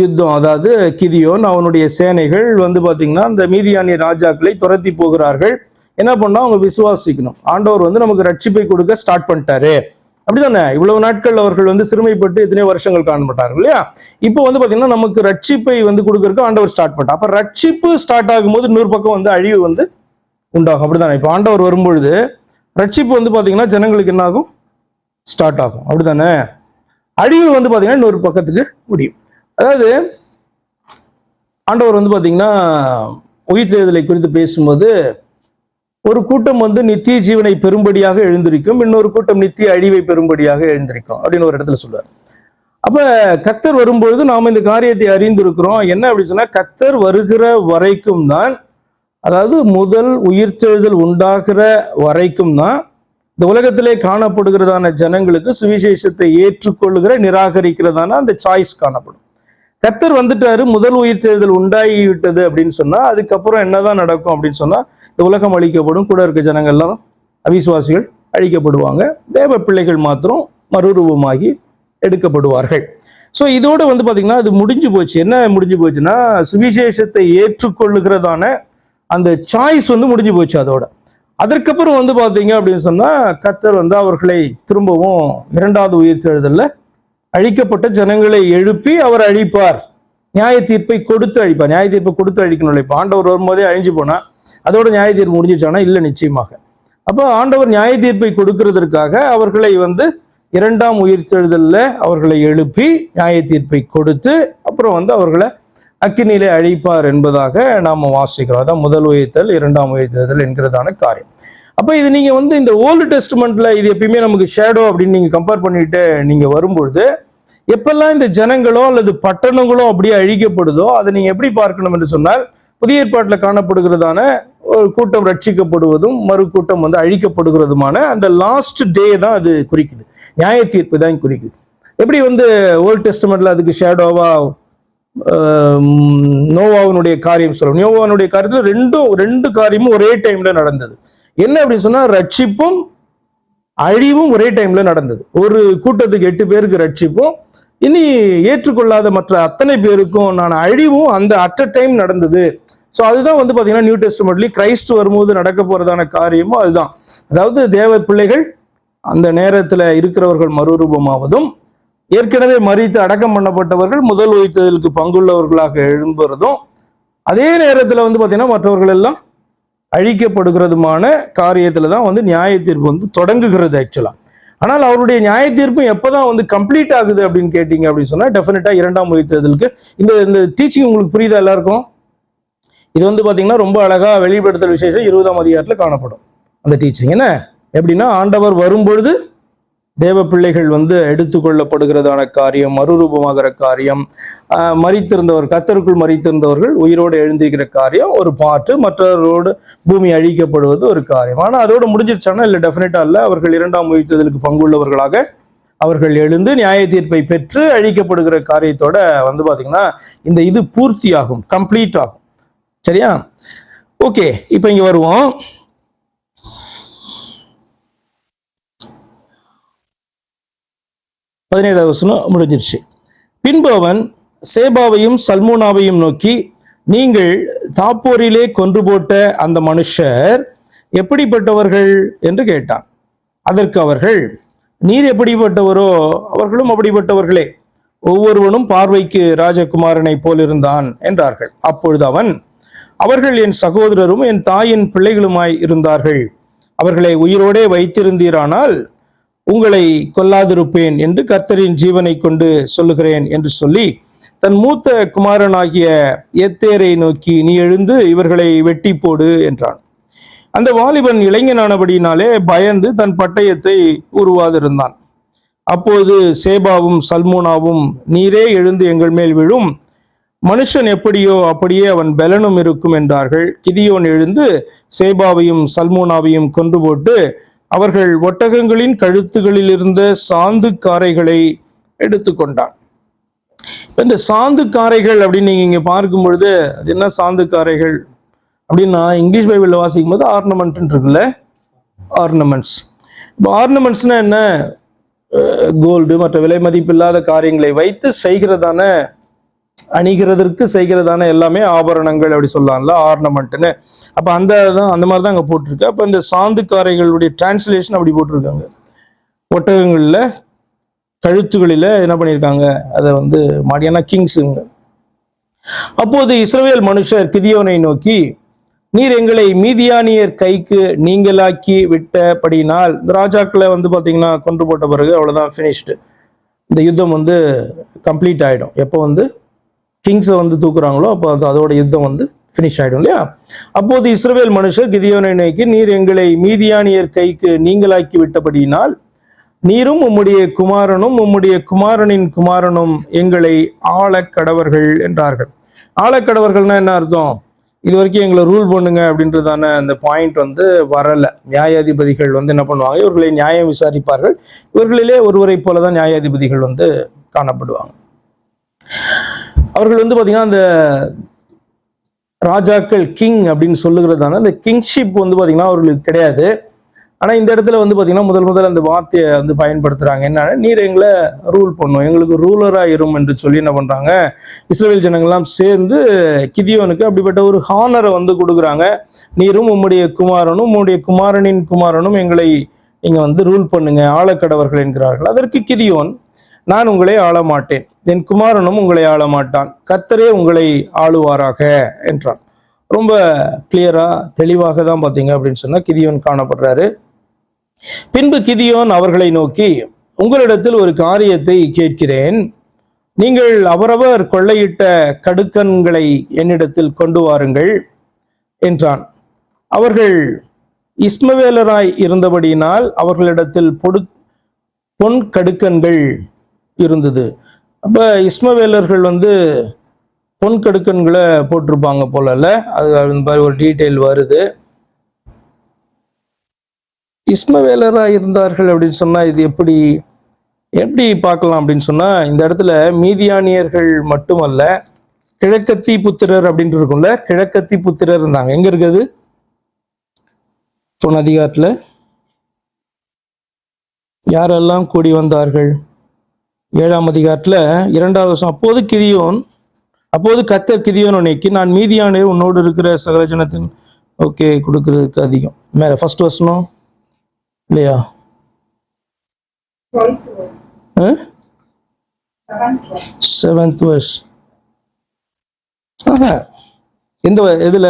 யுத்தம், அதாவது கிதியோன் அவனுடைய சேனைகள் வந்து பாத்தீங்கன்னா அந்த மீதியானிய ராஜாக்களை துரத்தி போகிறார்கள். என்ன பண்ணா அவங்க விசுவாசிக்கணும், ஆண்டவர் வந்து நமக்கு ரட்சிப்பை கொடுக்க ஸ்டார்ட் பண்ணிட்டாரு. அப்படிதானே? இவ்வளவு நாட்கள் அவர்கள் வந்து சிறுமைப்பட்டு எத்தனையோ வருஷங்கள் காணப்பட்டார்கள் இல்லையா? இப்போ வந்து பாத்தீங்கன்னா நமக்கு ரட்சிப்பை வந்து கொடுக்கறதுக்கு ஆண்டவர் ஸ்டார்ட் பண்ணிட்டார். அப்ப ரட்சிப்பு ஸ்டார்ட் ஆகும்போது இன்னொரு பக்கம் வந்து அழிவு வந்து உண்டாகும். அப்படிதானே? இப்போ ஆண்டவர் வரும்பொழுது ரட்சிப்பு வந்து பாத்தீங்கன்னா ஜனங்களுக்கு என்ன ஆகும்? ஸ்டார்ட் ஆகும். அப்படிதானே? அழிவு வந்து பாத்தீங்கன்னா இன்னொரு பக்கத்துக்கு முடியும். அதாவது ஆண்டவர் வந்து பாத்தீங்கன்னா உயிர்த்தெழுதலை குறித்து பேசும்போது ஒரு கூட்டம் வந்து நித்திய ஜீவனை பெரும்படியாக எழுந்திருக்கும், இன்னொரு கூட்டம் நித்திய அழிவை பெரும்படியாக எழுந்திருக்கும் அப்படின்னு ஒரு இடத்துல சொல்றார். அப்ப கர்த்தர் வரும்பொழுது நாம இந்த காரியத்தை அறிந்திருக்கிறோம். என்ன அப்படி சொன்னா, கர்த்தர் வருகிற வரைக்கும் தான், அதாவது முதல் உயிர்த்தெழுதல் உண்டாகிற வரைக்கும் தான் இந்த உலகத்திலே காணப்படுகிறதான ஜனங்களுக்கு சுவிசேஷத்தை ஏற்றுக்கொள்ளுகிற நிராகரிக்கிறதான அந்த சாய்ஸ் காணப்படும். கர்த்தர் வந்துட்டாரு, முதல் உயிர்த்தெழுதல் உண்டாகிவிட்டது அப்படின்னு சொன்னா அதுக்கப்புறம் என்னதான் நடக்கும் அப்படின்னு சொன்னா, இந்த உலகம் அழிக்கப்படும், கூட இருக்க ஜனங்கள் எல்லாம் அவிசுவாசிகள் அழிக்கப்படுவாங்க, தேவ பிள்ளைகள் மாத்திரம் மறுரூபமாகி எடுக்கப்படுவார்கள். ஸோ இதோட வந்து பாத்தீங்கன்னா அது முடிஞ்சு போச்சு. என்ன முடிஞ்சு போச்சுன்னா, சுவிசேஷத்தை ஏற்றுக்கொள்ளுகிறதான அந்த சாய்ஸ் வந்து முடிஞ்சு போச்சு அதோட. அதற்கப்புறம் வந்து பாத்தீங்க அப்படின்னு சொன்னா, கர்த்தர் வந்து அவர்களை திரும்பவும் இரண்டாவது உயிர்த்தெழுதல்ல அழிக்கப்பட்ட ஜனங்களை எழுப்பி அவர் அழிப்பார், நியாய தீர்ப்பை கொடுத்து அழிப்பார். நியாய தீர்ப்பை கொடுத்து அழிக்கணும். இப்போ ஆண்டவர் வரும்போதே அழிஞ்சு போனா அதோட நியாய தீர்ப்பு முடிஞ்சிச்சானா? இல்லை, நிச்சயமாக. அப்போ ஆண்டவர் நியாய தீர்ப்பை கொடுக்கிறதற்காக அவர்களை வந்து இரண்டாம் உயிர்த்தெழுதல்ல அவர்களை எழுப்பி நியாய தீர்ப்பை கொடுத்து அப்புறம் வந்து அவர்களை அக்கினியிலே அழிப்பார் என்பதாக நாம வாசிக்கிறோம். அதான் முதல் உயிர்த்தெழுதல், இரண்டாம் உயிர்த்தெழுதல் என்கிறதான காரியம். அப்ப இது நீங்க வந்து இந்த ஓல்டு டெஸ்ட்மெண்ட்ல இது எப்பயுமே நமக்கு ஷேடோ அப்படின்னு நீங்க கம்பேர் பண்ணிட்டு நீங்க வரும்பொழுது, எப்பெல்லாம் இந்த ஜனங்களோ அல்லது பட்டணங்களோ அப்படியே அழிக்கப்படுதோ அதை நீங்க எப்படி பார்க்கணும் என்று சொன்னால், புதிய ஏற்பாட்டில் காணப்படுகிறதான ஒரு கூட்டம் ரட்சிக்கப்படுவதும் மறு கூட்டம் வந்து அழிக்கப்படுகிறதுமான அந்த லாஸ்ட் டே தான் அது குறிக்குது, நியாய தீர்ப்பு தான் குறிக்குது. எப்படி வந்து ஓல்டு டெஸ்ட்மெண்ட்ல அதுக்கு ஷேடோவா நோவாவினுடைய காரியம் சொல்லணும். நோவாவினுடைய காரியத்துல ரெண்டு காரியமும் ஒரே டைம்ல நடந்தது. என்ன அப்படின்னு சொன்னா, ரட்சிப்பும் அழிவும் ஒரே டைம்ல நடந்தது. ஒரு கூட்டத்துக்கு 8 பேருக்கு ரட்சிப்பும், இனி ஏற்றுக்கொள்ளாத மற்ற அத்தனை பேருக்கும் நான் அழிவும் அந்த அட் அ டைம் நடந்தது. ஸோ அதுதான் வந்து பாத்தீங்கன்னா நியூ டெஸ்ட்மெண்ட்லயும் கிரைஸ்ட் வரும்போது நடக்க போறதான காரியமும் அதுதான். அதாவது தேவ பிள்ளைகள் அந்த நேரத்துல இருக்கிறவர்கள் மறுரூபமாவதும், ஏற்கனவே மரித்து அடக்கம் பண்ணப்பட்டவர்கள் முதல் உயிர்த்தெழுதலுக்கு பங்குள்ளவர்களாக எழும்புறதும், அதே நேரத்துல வந்து பாத்தீங்கன்னா மற்றவர்கள் எல்லாம் அழிக்கப்படுகிறதுமான காரியத்துல தான் வந்து நியாய தீர்ப்பு வந்து தொடங்குகிறது ஆக்சுவலா. ஆனால் அவருடைய நியாய தீர்ப்பு எப்பதான் வந்து கம்ப்ளீட் ஆகுது அப்படின்னு கேட்டீங்க அப்படின்னு சொன்னா, டெஃபினட்டா இரண்டாம் உயிர்த்தெழுதலுக்கு. இந்த டீச்சிங் உங்களுக்கு புரியுதா எல்லாருக்கும்? இது வந்து பாத்தீங்கன்னா ரொம்ப அழகா வெளிப்படுத்தல் விசேஷம் 20ஆம் அதிகாரத்துல காணப்படும் அந்த டீச்சிங். என்ன எப்படின்னா, ஆண்டவர் வரும்பொழுது தேவ பிள்ளைகள் வந்து எடுத்துக்கொள்ளப்படுகிறதான காரியம், மறுரூபமாகிற காரியம், மரித்திருந்தவர் கர்த்தருக்குள் மரித்திருந்தவர்கள் உயிரோடு எழுந்திருக்கிற காரியம் ஒரு பாட்டு, மற்றவர்களோடு பூமி அழிக்கப்படுவது ஒரு காரியம். ஆனால் அதோட முடிஞ்சிருச்சானா? இல்லை, டெஃபினட்டா இல்லை. அவர்கள் இரண்டாம் உயிர்த்தெழுதலுக்கு பங்குள்ளவர்களாக அவர்கள் எழுந்து நியாய தீர்ப்பை பெற்று அழிக்கப்படுகிற காரியத்தோட வந்து பாத்தீங்கன்னா இந்த இது பூர்த்தி ஆகும், கம்ப்ளீட் ஆகும். சரியா? ஓகே, இப்போ இங்க வருவோம். வசனம் முடிஞ்சிருச்சு. பின்பு அவன் சேபாவையும் சல்மோனாவையும் நோக்கி, நீங்கள் தாப்போரிலே கொன்று போட்ட அந்த மனுஷர் எப்படிப்பட்டவர்கள் என்று கேட்டான். அதற்கு அவர்கள், நீர் எப்படிப்பட்டவரோ அவர்களும் அப்படிப்பட்டவர்களே, ஒவ்வொருவனும் பார்வைக்கு ராஜகுமாரனை போலிருந்தான் என்றார்கள். அப்பொழுது அவன், அவர்கள் என் சகோதரரும் என் தாயின் பிள்ளைகளுமாய் இருந்தார்கள், அவர்களை உயிரோடே வைத்திருந்தீரானால் உங்களை கொல்லாதிருப்பேன் என்று கர்த்தரின் ஜீவனை கொண்டு சொல்லுகிறேன் என்று சொல்லி தன் மூத்த குமாரனாகிய எத்தேரை நோக்கி, நீ எழுந்து இவர்களை வெட்டி போடு என்றான். அந்த வாலிபன் இளைஞனானபடியினாலே பயந்து தன் பட்டயத்தை உருவாதிருந்தான். அப்போது சேபாவும் சல்மோனாவும், நீரே எழுந்து எங்கள் மேல் விழும், மனுஷன் எப்படியோ அப்படியே அவன் பலனும் இருக்கும் என்றார்கள். கிதியோன் எழுந்து சேபாவையும் சல்மோனாவையும் கொன்று போட்டு அவர்கள் ஒட்டகங்களின் கழுத்துகளில் இருந்த சாந்து காரைகளை எடுத்துக்கொண்டான். இந்த சாந்து காரைகள் அப்படின்னு நீங்க இங்க பார்க்கும் பொழுது, அது என்ன சாந்து காரைகள் அப்படின்னா, இங்கிலீஷ் பைபிள்ல வாசிக்கும் போது ஆர்னமெண்ட் இருக்குல்ல, ஆர்னமெண்ட்ஸ். இப்போ ஆர்னமெண்ட்ஸ்னா என்ன? கோல்டு மற்ற விலை மதிப்பில்லாத காரியங்களை வைத்து செய்கிறதான, அணிகிறதற்கு செய்கிறதான எல்லாமே ஆபரணங்கள் அப்படி சொல்லலாம்ல, ஆர்னமெண்ட்னு. அப்ப அந்த மாதிரி தான் அங்க போட்டிருக்கு. அப்ப இந்த சாந்து காரைகளுடைய டிரான்ஸ்லேஷன் அப்படி போட்டிருக்காங்க. ஒட்டகங்கள்ல கழுத்துகளில என்ன பண்ணியிருக்காங்க, அதை வந்து மாடியான கிங்ஸுங்க. அப்போது இஸ்ரவேல் மனுஷர் கிதியோனை நோக்கி, நீர் எங்களை மீதியானியர் கைக்கு நீங்களாக்கி விட்டபடினால், இந்த ராஜாக்களை வந்து பார்த்தீங்கன்னா கொண்டு போட்ட பிறகு அவ்வளோதான், ஃபினிஷ்டு. இந்த யுத்தம் வந்து கம்ப்ளீட் ஆகிடும். எப்போ வந்து கிங்ஸை வந்து தூக்குறாங்களோ அப்போ அதோட யுத்தம் வந்து ஃபினிஷ் ஆகிடும் இல்லையா. அப்போது இஸ்ரவேல் மனுஷர் கிதியோனை நோக்கி, நீர் எங்களை மீதியானியர் கைக்கு நீங்களாக்கி விட்டபடியினால் நீரும் உம்முடைய குமாரனும் உம்முடைய குமாரனின் குமாரனும் எங்களை ஆளக்கடவர்கள் என்றார்கள். ஆளக்கடவர்கள்னா என்ன அர்த்தம்? இது வரைக்கும் எங்களை ரூல் பண்ணுங்க அப்படின்றதான அந்த பாயிண்ட் வந்து வரல. நியாயாதிபதிகள் வந்து என்ன பண்ணுவாங்க, இவர்களை நியாயம் விசாரிப்பார்கள். இவர்களிலே ஒருவரை போலதான் நியாயாதிபதிகள் வந்து காணப்படுவாங்க. அவர்கள் வந்து பார்த்தீங்கன்னா அந்த ராஜாக்கள் கிங் அப்படின்னு சொல்லுகிறதான அந்த கிங்ஷிப் வந்து பார்த்தீங்கன்னா அவர்களுக்கு கிடையாது. ஆனால் இந்த இடத்துல வந்து பார்த்தீங்கன்னா முதல் அந்த வார்த்தையை வந்து பயன்படுத்துகிறாங்க. என்னன்னா, நீர் எங்களை ரூல் பண்ணும், எங்களுக்கு ரூலராக இரும் என்று சொல்லி என்ன பண்ணுறாங்க, இஸ்ரவேல் ஜனங்கள்லாம் சேர்ந்து கிதியோனுக்கு அப்படிப்பட்ட ஒரு ஹானரை வந்து கொடுக்குறாங்க. நீரும் உம்முடைய குமாரனும் உம்முடைய குமாரனின் குமாரனும் எங்களை நீங்கள் வந்து ரூல் பண்ணுங்க, ஆளக்கடவர்கள் என்கிறார்கள். அதற்கு கிதியோன், நான் உங்களை ஆள மாட்டேன், என் குமாரனும் உங்களை ஆள மாட்டான், கர்த்தரே உங்களை ஆளுவாராக என்றான். ரொம்ப கிளியரா தெளிவாக தான் பார்த்தீங்க அப்படின்னு சொன்னா கிதியோன் காணப்படுறாரு. பின்பு கிதியோன் அவர்களை நோக்கி, உங்களிடத்தில் ஒரு காரியத்தை கேட்கிறேன், நீங்கள் அவரவர் கொள்ளையிட்ட கடுக்கன்களை என்னிடத்தில் கொண்டு வாருங்கள் என்றான். அவர்கள் இஸ்மவேலராய் இருந்தபடியினால் அவர்களிடத்தில் பொன் கடுக்கன்கள் இருந்தது. அப்ப இஸ்மவேலர்கள் வந்து பொன் கடுக்கன்களை போட்டிருப்பாங்க போலல, அது ஒரு டீட்டெயில் வருது. இஸ்மவேலராக இருந்தார்கள் அப்படின்னு சொன்னா இது எப்படி பார்க்கலாம் அப்படின்னு சொன்னா, இந்த இடத்துல மீதியானியர்கள் மட்டுமல்ல, கிழக்கத்தி புத்திரர் அப்படின்னு இருக்கும்ல, கிழக்கத்தி புத்திரர் இருந்தாங்க. எங்க இருக்குது போன அதிகாரத்துல? யாரெல்லாம் கூடி வந்தார்கள்? 7ஆம் அதிகாரத்துல 2வது வருஷம். அப்போது கர்த்தர் கிதியோனை நோக்கி, நான் மீதியானியர் உன்னோடு இருக்கிற சகல ஜனத்தின் ஓகே கொடுக்கறதுக்கு அதிகம். மேல ஃபர்ஸ்ட் வசனம் இல்லையா? 7th verse. எந்த இதுல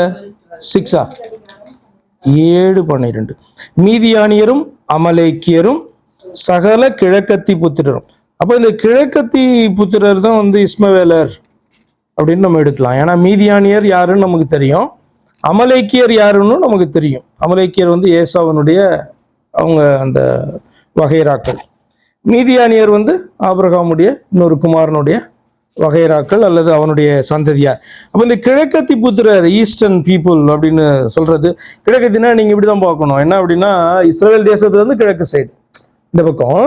6ஆ? 7:12. மீதியானியரும் அமலேக்கியரும் சகல கிழக்கத்தி புத்திரரும். அப்போ இந்த கிழக்கத்தி புத்திரர் தான் வந்து இஸ்மவேலர் அப்படின்னு நம்ம எடுக்கலாம். ஏன்னா மீதியானியர் யாருன்னு நமக்கு தெரியும், அமலேக்கியர் யாருன்னு நமக்கு தெரியும். அமலேக்கியர் வந்து ஏசாவனுடைய அவங்க அந்த வகைராக்கள். மீதியானியர் வந்து ஆபிரகாமுடைய இன்னொரு குமாரனுடைய வகைராக்கள் அல்லது அவனுடைய சந்ததியார். அப்போ இந்த கிழக்கத்தி புத்திரர், ஈஸ்டர்ன் பீப்புள் அப்படின்னு சொல்றது, கிழக்கத்தினா நீங்க இப்படிதான் பார்க்கணும். என்ன அப்படின்னா, இஸ்ரேல் தேசத்துல இருந்து கிழக்கு சைடு, இந்த பக்கம்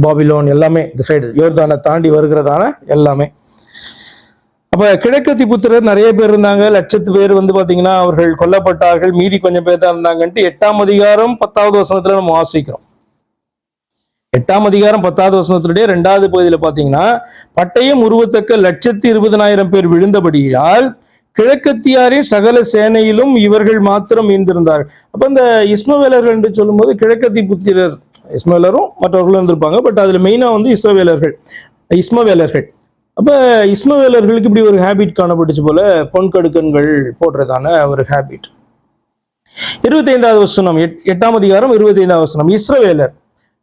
பாபிலோன் எல்லாமே இந்த சைடு யோர்தானை தாண்டி வருகிறதான எல்லாமே. அப்ப கிழக்கத்தி புத்திரர் நிறைய பேர் இருந்தாங்க, லட்சத்து பேர் வந்து பாத்தீங்கன்னா அவர்கள் கொல்லப்பட்டார்கள். மீதி கொஞ்சம் பேர் தான் இருந்தாங்கன்ட்டு 8ஆம் அதிகாரம் 10வது வசனத்துல நம்ம வாசிக்கிறோம். 8ஆம் அதிகாரம் 10வது வசனத்துடைய 2வது பகுதியில பாத்தீங்கன்னா, பட்டயம் உருவத்தக்க 120,000 பேர் விழுந்தபடியால் கிழக்கத்தியாரின் சகல சேனையிலும் இவர்கள் மாத்திரம் மீந்திருந்தார்கள். அப்ப இந்த இஸ்மவேலர்கள் என்று சொல்லும் போது கிழக்கத்தி புத்திரர், இஸ்மவேலரும் மற்றவர்களும் இருந்திருப்பாங்க, பட் அதுல மெயினா வந்து இஸ்மவேலர்கள். அப்ப இஸ்மவேலர்களுக்கு இப்படி ஒரு ஹேபிட் காணப்பட்டுச்சு போல, பொன்கடுக்கன்கள் போடுறதான ஒரு ஹேபிட். 25வது வசனம், 8ஆம் அதிகாரம் 25வது வசனம். இஸ்ரவேலர்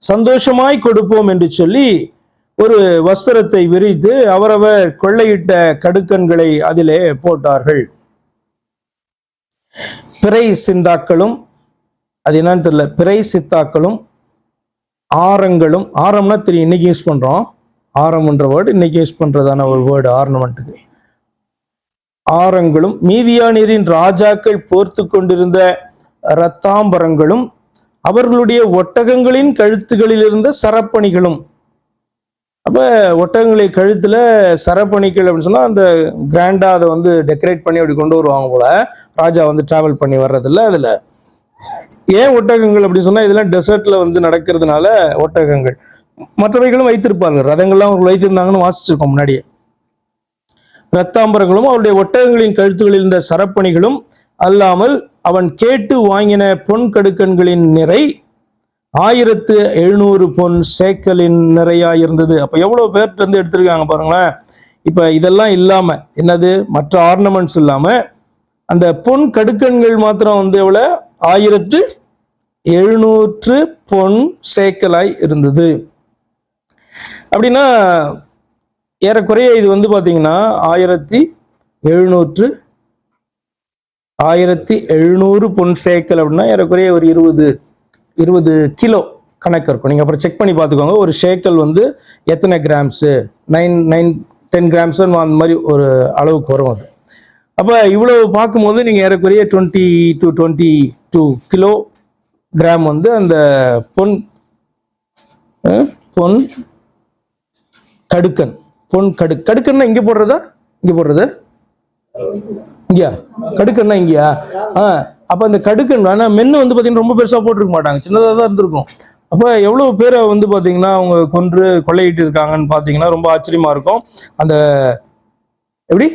சந்தோஷமாய் கொடுப்போம் என்று சொல்லி ஒரு வஸ்திரத்தை விரித்து அவரவர் கொள்ளையிட்ட கடுக்கன்களை அதிலே போட்டார்கள். பிறை சிந்தாக்களும், அது என்னன்னு தெரியல, பிறை சித்தாக்களும் ஆரங்களும், ஆரம்னா தெரியும், இன்னைக்கு யூஸ் பண்றோம், ஆரம்ன்ற வேர்டு இன்னைக்கு யூஸ் பண்றதான ஒரு வேர்டு ஆர்னமெண்ட்டுக்கு. ஆரங்களும் மீதியானியரின் ராஜாக்கள் போர்த்து கொண்டிருந்த இரத்தாம்பரங்களும் அவர்களுடைய ஒட்டகங்களின் கழுத்துகளில் இருந்த சரப்பணிகளும். அப்ப ஒட்டகங்களை கழுத்துல சரப்பணிகள் அப்படின்னு சொன்னா அந்த கிராண்டா அதை வந்து டெக்கரேட் பண்ணி அப்படி கொண்டு வருவாங்க போல, ராஜா வந்து டிராவல் பண்ணி வர்றதில்ல. அதுல ஏன் ஒட்டகங்கள் அப்படின்னு சொன்னா, இதெல்லாம் டெசர்ட்ல வந்து நடக்கிறதுனால ஒட்டகங்கள். மற்றவைகளும் வைத்திருப்பார்கள், ரதங்கள்லாம் அவர்கள் வைத்திருந்தாங்கன்னு வாசிச்சிருக்கோம் முன்னாடியே. இரத்தாம்பரங்களும் அவருடைய ஒட்டகங்களின் கழுத்துகளில் இருந்த சரப்பணிகளும் அல்லாமல் அவன் கேட்டு வாங்கின பொன் கடுக்கன்களின் நிறை 1700 பொன் சேக்கலின் நிறையா இருந்தது. அப்ப எவ்வளவு பேர்கிட்ட இருந்து எடுத்திருக்காங்க பாருங்களேன். இப்ப இதெல்லாம் இல்லாம என்னது, மற்ற ஆர்னமெண்ட்ஸ் இல்லாம அந்த பொன் கடுக்கன்கள் மாத்திரம் வந்து எவ்வளவு, 1700 பொன் சேக்கலாய் இருந்தது. அப்படின்னா ஏறக்குறைய இது வந்து பாத்தீங்கன்னா 1700 பொன் சேக்கல் அப்படின்னா ஏறக்குறைய ஒரு 20 கிலோ கணக்கு இருக்கும். நீங்க அப்புறம் செக் பண்ணி பார்த்துக்கோங்க. ஒரு சேக்கல் வந்து எத்தனை கிராம்ஸ், 10 கிராம்ஸ் அந்த மாதிரி ஒரு அளவுக்கு வரும் அது. அப்ப இவ்வளவு பார்க்கும்போது நீங்க ஏறக்குறைய 20 to 22 கிலோ கிராம் வந்து அந்த பொன் கடுக்கன், கடுக்கன்னா இங்க போடுறதா, இங்க போடுறது இங்கயா, கடுக்கன்னா இங்கயா. அப்ப அந்த கடுக்கன் ஆனா மென்னு வந்து பாத்தீங்கன்னா ரொம்ப பெருசா போட்டிருக்க மாட்டாங்க, சின்னதா தான் இருந்திருக்கும். அப்ப எவ்வளவு பேரை வந்து பாத்தீங்கன்னா அவங்க கொன்று கொள்ளையிட்டு இருக்காங்கன்னு பாத்தீங்கன்னா ரொம்ப ஆச்சரியமா இருக்கும். அந்த எப்படி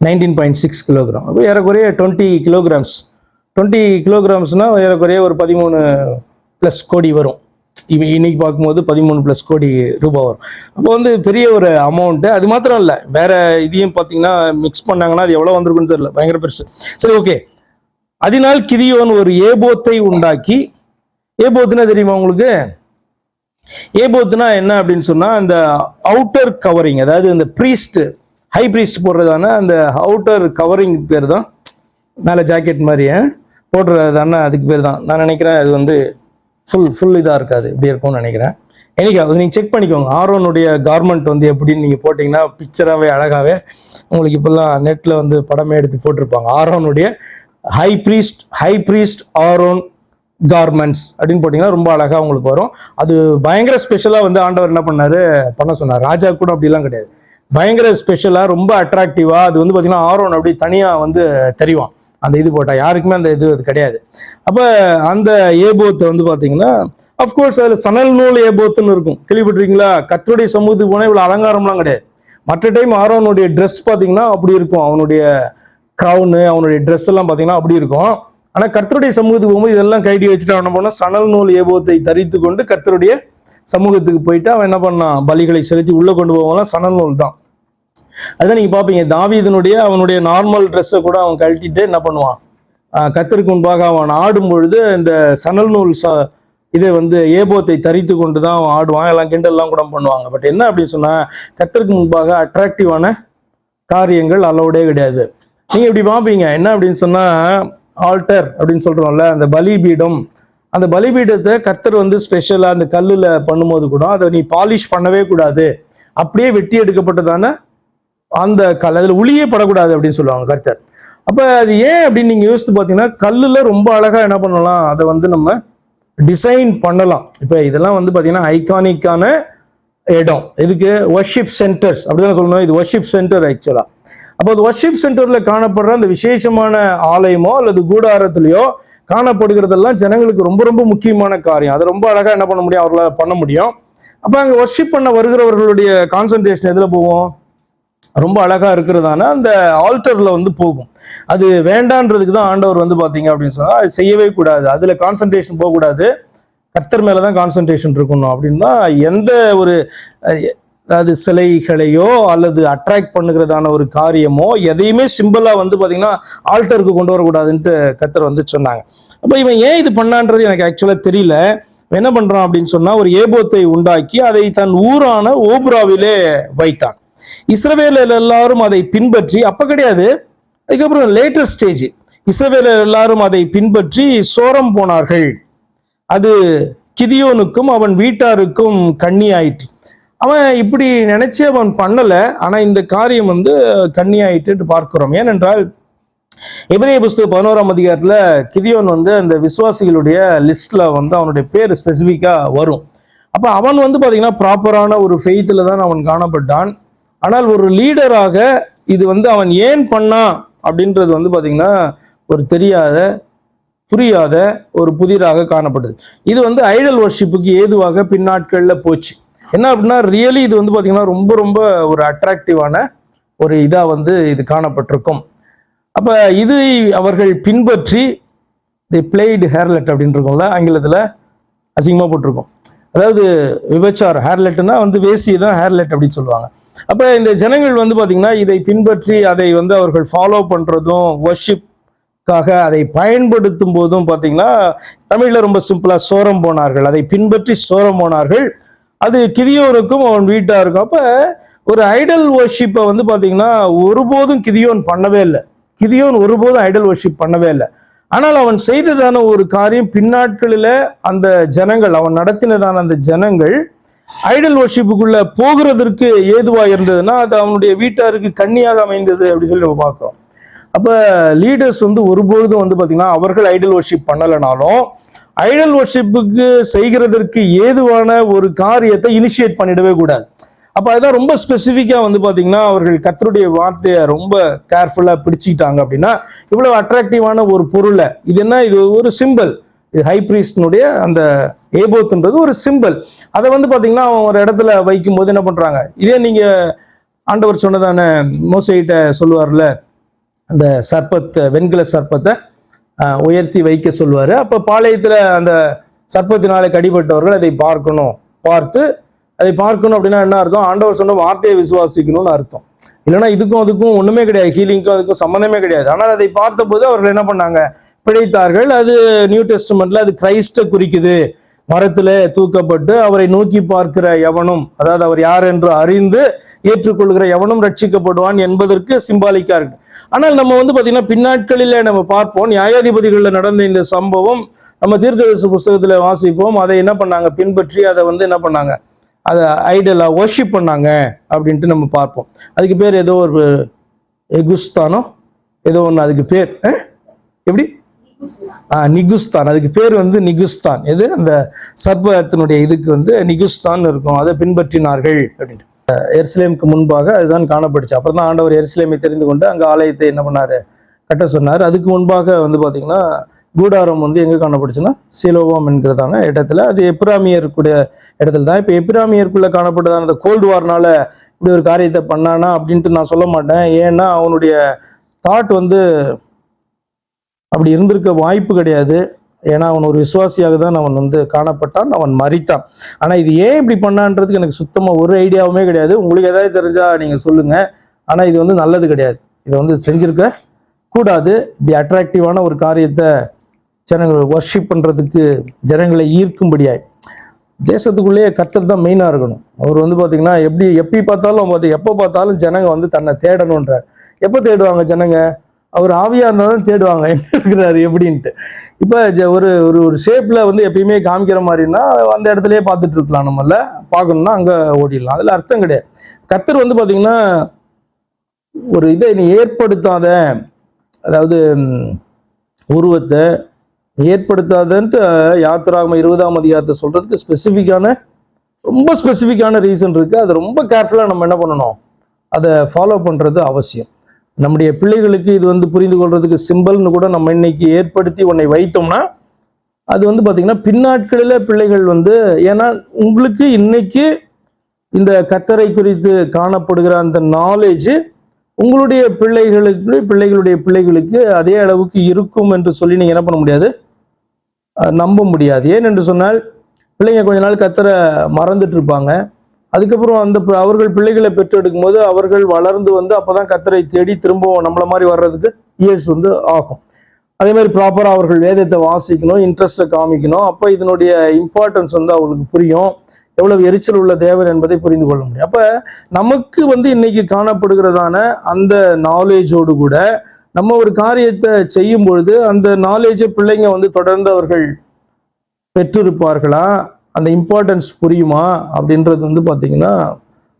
19.6 கிலோகிராம். அப்போ ஏறக்குறைய 20 கிலோகிராம்ஸ். 20 கிலோகிராம்ஸ்னா ஏறக்குறைய ஒரு 13+ கோடி வரும். இன்னைக்கு பார்க்கும்போது 13+ கோடி ரூபாய் வரும். அப்போ வந்து பெரிய ஒரு அமௌண்ட். அது மாத்திரம் இல்லை, வேற இதையும் பார்த்தீங்கன்னா மிக்ஸ் பண்ணாங்கன்னா அது எவ்வளோ வந்திருக்குன்னு தெரியல, பயங்கர பெருசு. சரி, ஓகே. அதனால் கிதியோன் ஒரு ஏபோத்தை உண்டாக்கி, ஏபோத்துனா தெரியுமா உங்களுக்கு? ஏபோத்துனா என்ன அப்படின்னு சொன்னா அந்த அவுட்டர் கவரிங், அதாவது இந்த ப்ரீஸ்ட், ஹை ப்ரீஸ்ட் போடுறதான அந்த அவுட்டர் கவரிங் பேர் தான், மேலே ஜாக்கெட் மாதிரி போடுறதான அதுக்கு பேர் தான். நான் நினைக்கிறேன் அது வந்து ஃபுல் இதாக இருக்காது, இப்படி இருக்கும்னு நினைக்கிறேன். எனக்கு அது நீங்கள் செக் பண்ணிக்கோங்க. ஆரோனுடைய கார்மெண்ட் வந்து எப்படின்னு நீங்கள் போட்டிங்கன்னா பிக்சராகவே அழகாகவே உங்களுக்கு இப்போல்லாம் நெட்டில் வந்து படமே எடுத்து போட்டிருப்பாங்க. ஆரோனுடைய ஹை ப்ரீஸ்ட் ஆரோன் கார்மெண்ட்ஸ் அப்படின்னு போட்டிங்கன்னா ரொம்ப அழகாக உங்களுக்கு வரும். அது பயங்கர ஸ்பெஷலாக வந்து ஆண்டவர் என்ன பண்ண சொன்னார். ராஜா கூட அப்படிலாம் கிடையாது, பயங்கர ஸ்பெஷலாக ரொம்ப அட்ராக்டிவாக அது வந்து பார்த்தீங்கன்னா ஆரோன் அப்படி தனியாக வந்து தெரியும். அந்த இது போட்டால் யாருக்குமே அந்த இது கிடையாது. அப்போ அந்த ஏபோத்தை வந்து பார்த்தீங்கன்னா அஃப்கோர்ஸ் அதில் சணல் நூல் ஏபோத்துன்னு இருக்கும், கேள்விப்பட்டிருக்கீங்களா? கர்த்தருடைய சமூகத்துக்கு போனால் இவ்வளோ அலங்காரம்லாம் கிடையாது. மற்ற டைம் ஆரோனுடைய ட்ரெஸ் பார்த்தீங்கன்னா அப்படி இருக்கும், அவனுடைய க்ரௌனு, அவனுடைய ட்ரெஸ் எல்லாம் பார்த்தீங்கன்னா அப்படி இருக்கும். ஆனால் கர்த்தருடைய சமூகத்துக்கு போகும்போது இதெல்லாம் கைடி வச்சுட்டு அவன் என்ன பண்ணால் சணல் நூல் ஏபோத்தை தரித்து கொண்டு கர்த்தருடைய சமூகத்துக்கு போயிட்டு அவன் என்ன பண்ணான், பலிகளை செலுத்தி உள்ளே கொண்டு போவான் சணல் நூல் தான். அதுதான் நீங்க பாப்பீங்க, தாவீதனுடைய அவனுடைய நார்மல் ட்ரெஸ்ஸை கூட அவன் கழட்டிட்டு என்ன பண்ணுவான், கர்த்தருக்கு முன்பாக அவன் ஆடும் பொழுது இந்த சணல் நூல் இதை வந்து ஏபோத்தை தரித்து கொண்டு தான் அவன் ஆடுவான். எல்லாம் கிண்டல்லாம் கூட பண்ணுவாங்க. பட் என்ன அப்படின்னு சொன்னா கர்த்தருக்கு முன்பாக அட்ராக்டிவான காரியங்கள் அலோடே கிடையாது. நீங்க இப்படி பார்ப்பீங்க. என்ன அப்படின்னு சொன்னா ஆல்டர் அப்படின்னு சொல்றோம்ல, அந்த பலிபீடம், அந்த பலிபீடத்தை கர்த்தர் வந்து ஸ்பெஷலா அந்த கல்லுல பண்ணும்போது கூட அதை நீ பாலிஷ் பண்ணவே கூடாது, அப்படியே வெட்டி எடுக்கப்பட்டதான அந்த கல், அதில் உளியே படக்கூடாது அப்படின்னு சொல்லுவாங்க கர்த்தர். அப்போ அது ஏன் அப்படின்னு நீங்கள் யோசித்து பார்த்தீங்கன்னா கல்லில் ரொம்ப அழகாக என்ன பண்ணலாம், அதை வந்து நம்ம டிசைன் பண்ணலாம். இப்போ இதெல்லாம் வந்து பார்த்தீங்கன்னா ஐகானிக்கான இடம். இதுக்கு வர்ஷிப் சென்டர்ஸ் அப்படிதான் சொல்லணும். இது வர்ஷிப் சென்டர் ஆக்சுவலாக. அப்போ அது வர்ஷிப் சென்டரில் காணப்படுற அந்த விசேஷமான ஆலயமோ அல்லது கூடாரத்திலையோ காணப்படுகிறதெல்லாம் ஜனங்களுக்கு ரொம்ப ரொம்ப முக்கியமான காரியம். அதை ரொம்ப அழகாக என்ன பண்ண முடியும், அவர்களால் பண்ண முடியும். அப்போ அங்கே வர்ஷிப் பண்ண வருகிறவர்களுடைய கான்சன்ட்ரேஷன் எதில் போவோம், ரொம்ப அழகா இருக்கிறதான அந்த ஆல்டர்ல வந்து போகும். அது வேண்டான்றதுக்கு தான் ஆண்டவர் வந்து பாத்தீங்க அப்படின்னு சொன்னா அது செய்யவே கூடாது, அதுல கான்சன்ட்ரேஷன் போகக்கூடாது, கர்த்தர் மேலதான் கான்சன்ட்ரேஷன் இருக்கணும். அப்படின்னா எந்த ஒரு அதாவது சிலைகளையோ அல்லது அட்ராக்ட் பண்ணுகிறதான ஒரு காரியமோ எதையுமே சிம்பிளா வந்து பாத்தீங்கன்னா ஆல்டருக்கு கொண்டு வரக்கூடாதுன்ட்டு கர்த்தர் வந்து சொன்னாங்க. அப்ப இவன் ஏன் இது பண்ணான்றது எனக்கு ஆக்சுவலா தெரியல. என்ன பண்றான் அப்படின்னு சொன்னா ஒரு ஏபோத்தை உண்டாக்கி அதை தன் ஊரான ஓப்ராவிலே வைத்தான். இஸ்ரவேலர் எல்லாரும் அதை பின்பற்றி, அப்ப கிடையாது, அதுக்கப்புறம் லேட்டர் ஸ்டேஜ், இஸ்ரவேலர் எல்லாரும் அதை பின்பற்றி சோரம் போனார்கள். அது கிதியோனுக்கும் அவன் வீட்டாருக்கும் கண்ணி ஆயிற்று. அவன் இப்படி நினைச்சு அவன் பண்ணல, ஆனா இந்த காரியம் வந்து கண்ணி ஆயிட்டு பார்க்கிறோம். ஏனென்றால் எபிரேய புஸ்தகம் 11ஆம் அதிகாரத்துல கிதியோன் வந்து அந்த விசுவாசிகளுடைய லிஸ்ட்ல வந்து அவனுடைய பேர் ஸ்பெசிபிக்கா வரும். அப்ப அவன் வந்து பாத்தீங்கன்னா ப்ராப்பரான ஒரு ஃபெய்த்ல தான் அவன் காணப்பட்டான். ஆனால் ஒரு லீடராக இது வந்து அவன் ஏன் பண்ணான் அப்படின்றது வந்து பாத்தீங்கன்னா ஒரு தெரியாத புரியாத ஒரு புதிராக காணப்படுது. இது வந்து ஐடல் வர்ஷிப்புக்கு ஏதுவாக பின்னாட்கள்ல போச்சு. என்ன அப்படின்னா ரியலி இது வந்து பாத்தீங்கன்னா ரொம்ப ரொம்ப ஒரு அட்ராக்டிவான ஒரு இதா வந்து இது காணப்பட்டிருக்கும். அப்ப இது அவர்கள் பின்பற்றி தி பிளேய்டு ஹேர்லெட் அப்படின்னு இருக்கும்ல, ஆங்கிலத்தில் அசிங்கமாக போட்டிருக்கோம். அதாவது விபச்சாரம், ஹேர்லெட்னா வந்து வேசி தான் ஹேர்லெட் அப்படின்னு சொல்லுவாங்க. அப்போ இந்த ஜனங்கள் வந்து பார்த்தீங்கன்னா இதை பின்பற்றி அதை வந்து அவர்கள் ஃபாலோ பண்ணுறதும் வர்ஷிப்காக அதை பயன்படுத்தும் போதும் பார்த்தீங்கன்னா தமிழில் ரொம்ப சிம்பிளாக சோரம் போனார்கள், அதை பின்பற்றி சோரம் போனார்கள். அது கிதியோனுக்கும் அவன் வீட்டாருக்கும். அப்போ ஒரு ஐடல் வர்ஷிப்பை வந்து பார்த்தீங்கன்னா ஒருபோதும் கிதியோன் பண்ணவே இல்லை. கிதியோன் ஒருபோதும் ஐடல் வர்ஷிப் பண்ணவே இல்லை. ஆனால் அவன் செய்ததான ஒரு காரியம் பின்னாட்களில் அந்த ஜனங்கள், அவன் நடத்தினதான அந்த ஜனங்கள் ஐடல் வர்ஷிப்புக்குள்ள போகிறதற்கு ஏதுவா இருந்ததுன்னா அது அவனுடைய வீட்டாருக்கு கண்ணியாக அமைந்தது அப்படின்னு சொல்லி நம்ம பார்க்கிறோம். அப்ப லீடர்ஸ் வந்து ஒருபொழுதும் வந்து பாத்தீங்கன்னா அவர்கள் ஐடல் வர்ஷிப் பண்ணலைனாலும் ஐடல் வர்ஷிப்புக்கு செய்கிறதற்கு ஏதுவான ஒரு காரியத்தை இனிஷியேட் பண்ணிடவே கூடாது. அப்ப அதுதான் ரொம்ப ஸ்பெசிஃபிக்கா வந்து பாத்தீங்கன்னா அவர்கள் கர்த்தருடைய வார்த்தையை ரொம்ப கேர்ஃபுல்லா பிடிச்சிக்கிட்டாங்க. அப்படின்னா இவ்வளவு அட்ராக்டிவான ஒரு பொருளை, இது என்ன, இது ஒரு சிம்பிள், இது ஹை பிரீஸ்டினுடைய அந்த ஏபோத்ன்றது ஒரு சிம்பிள். அதை வந்து பாத்தீங்கன்னா அவன் ஒரு இடத்துல வைக்கும் போது என்ன பண்றாங்க, இதே நீங்க ஆண்டவர் சொன்னதான மோசையிட்ட சொல்லுவார்ல, அந்த சர்ப்பத்தை, வெண்கல சர்ப்பத்தை உயர்த்தி வைக்க சொல்லுவாரு. அப்ப பாளையத்துல அந்த சர்ப்பத்தினாலே கடிபட்டவர்கள் அதை பார்க்கணும், பார்த்து அதை பார்க்கணும் அப்படின்னா என்ன அர்த்தம், ஆண்டவர் சொன்ன வார்த்தையை விசுவாசிக்கணும்னு அர்த்தம். இல்லைன்னா இதுக்கும் அதுக்கும் ஒண்ணுமே கிடையாது, ஹீலிங்க்கும் அதுக்கும் சம்மந்தமே கிடையாது. ஆனால் அதை பார்த்த போது அவர்கள் என்ன பண்ணாங்க, பிழைத்தார்கள். அது நியூ டெஸ்டமெண்ட்ல அது கிரைஸ்ட குறிக்குது. மரத்துல தூக்கப்பட்டு அவரை நோக்கி பார்க்கிற எவனும், அதாவது அவர் யார் என்று அறிந்து ஏற்றுக்கொள்கிற எவனும் ரட்சிக்கப்படுவான் என்பதற்கு சிம்பாலிக்கா இருக்கு. ஆனால் நம்ம வந்து பாத்தீங்கன்னா பின்னாட்களில நம்ம பார்ப்போம், நியாயாதிபதிகளில் நடந்த இந்த சம்பவம் நம்ம தீர்க்கதரிசி புஸ்தகத்துல வாசிப்போம். அதை என்ன பண்ணாங்க, பின்பற்றி அதை வந்து என்ன பண்ணாங்க, அதை ஐடலா வர்ஷிப் பண்ணாங்க அப்படின்ட்டு நம்ம பார்ப்போம். அதுக்கு பேர் ஏதோ ஒரு எகுஸ்தானோ ஏதோ ஒன்று, அதுக்கு பேர் எப்படி, நிகுஸ்தான், அதுக்கு பேர் வந்து நிகுஸ்தான். எது, அந்த சர்ப்பத்தினுடைய இதுக்கு வந்து நிகுஸ்தான் இருக்கும். அதை பின்பற்றினார்கள் அப்படின்ட்டு. எருசலேமுக்கு முன்பாக அதுதான் காணப்பட்டுச்சு. அப்புறம் தான் ஆண்டவர் எருசலேமை தெரிந்து கொண்டு அங்கே ஆலயத்தை என்ன பண்ணாரு, கட்ட சொன்னார். அதுக்கு முன்பாக வந்து பார்த்தீங்கன்னா கூடாரம் வந்து எங்கே காணப்பட்டுச்சுன்னா சீலோவாம் என்கிறதான இடத்துல, அது எப்பிராமியருக்குடைய இடத்துல தான். இப்போ எப்பிராமியருக்குள்ள காணப்பட்டதான அந்த கோல்டு வார்னால இப்படி ஒரு காரியத்தை பண்ணானா அப்படின்ட்டு நான் சொல்ல மாட்டேன். ஏன்னா அவனுடைய தாட் வந்து அப்படி இருந்திருக்க வாய்ப்பு கிடையாது. ஏன்னா அவன் ஒரு விசுவாசியாக தான் அவன் வந்து காணப்பட்டான், அவன் மரித்தான். ஆனால் இது ஏன் இப்படி பண்ணான்றதுக்கு எனக்கு சுத்தமாக ஒரு ஐடியாவுமே கிடையாது. உங்களுக்கு ஏதாவது தெரிஞ்சா நீங்கள் சொல்லுங்க. ஆனால் இது வந்து நல்லது கிடையாது, இதை வந்து செஞ்சிருக்க கூடாது. இப்படி அட்ராக்டிவான ஒரு காரியத்தை ஜனங்கள் வர்ஷிப் பண்ணுறதுக்கு ஜனங்களை ஈர்க்கும்படியாய் தேசத்துக்குள்ளேயே கர்த்தர் தான் மெயினாக இருக்கணும். அவர் வந்து பார்த்தீங்கன்னா எப்படி பார்த்தாலும் எப்போ பார்த்தாலும் ஜனங்க வந்து தன்னை தேடணுன்றார். எப்போ தேடுவாங்க ஜனங்க, அவர் ஆவியா இருந்தாலும் தேடுவாங்க எங்க இருக்கிறாரு எப்படின்ட்டு. இப்போ ஒரு ஒரு ஒரு ஷேப்ல வந்து எப்பயுமே காமிக்கிற மாதிரின்னா அந்த இடத்துலயே பார்த்துட்டு இருக்கலாம், நம்மள பார்க்கணும்னா அங்க ஓடிடலாம். அதுல அர்த்தம் கிடையாது. கர்த்தர் வந்து பாத்தீங்கன்னா ஒரு இதை நீ ஏற்படுத்தாத, அதாவது உருவத்தை ஏற்படுத்தாதன்ட்டு யாத்திராகம 20ஆம் அதிகாரத்தை சொல்றதுக்கு ரொம்ப ஸ்பெசிஃபிக்கான ரீசன் இருக்கு. அது ரொம்ப கேர்ஃபுல்லா நம்ம என்ன பண்ணணும், அதை ஃபாலோ பண்றது அவசியம். நம்முடைய பிள்ளைகளுக்கு இது வந்து புரிந்து கொள்றதுக்கு சிம்பிள்னு கூட நம்ம இன்னைக்கு ஏற்படுத்தி உன்னை வைத்தோம்னா அது வந்து பாத்தீங்கன்னா பின்னாட்களில் பிள்ளைகள் வந்து, ஏன்னா உங்களுக்கு இன்னைக்கு இந்த கர்த்தரை குறித்து காணப்படுகிற அந்த நாலேஜ் உங்களுடைய பிள்ளைகளுடைய பிள்ளைகளுக்கு அதே அளவுக்கு இருக்கும் என்று சொல்லி நீங்க என்ன பண்ண முடியாது, நம்ப முடியாது. ஏன் என்று சொன்னால் பிள்ளைங்க கொஞ்ச நாள் கர்த்தரை மறந்துட்டு இருப்பாங்க. அதுக்கப்புறம் அவர்கள் பிள்ளைகளை பெற்றெடுக்கும் போது அவர்கள் வளர்ந்து வந்து அப்பதான் கர்த்தரை தேடி திரும்பவும் நம்மள மாதிரி வர்றதுக்கு இயர்ஸ் வந்து ஆகும். அதே மாதிரி ப்ராப்பரா அவர்கள் வேதத்தை வாசிக்கணும், இன்ட்ரெஸ்ட்டை காமிக்கணும். அப்போ இதனுடைய இம்பார்ட்டன்ஸ் வந்து அவங்களுக்கு புரியும், எவ்வளவு எரிச்சல் உள்ள தேவன் என்பதை புரிந்து கொள்ள முடியும். அப்ப நமக்கு வந்து இன்னைக்கு காணப்படுகிறதான அந்த நாலேஜோடு கூட நம்ம ஒரு காரியத்தை செய்யும் பொழுது அந்த நாலேஜை பிள்ளைங்க வந்து தொடர்ந்து அவர்கள் பெற்றிருப்பார்களா, அந்த இம்பார்ட்டன்ஸ் புரியுமா அப்படின்றது வந்து பார்த்தீங்கன்னா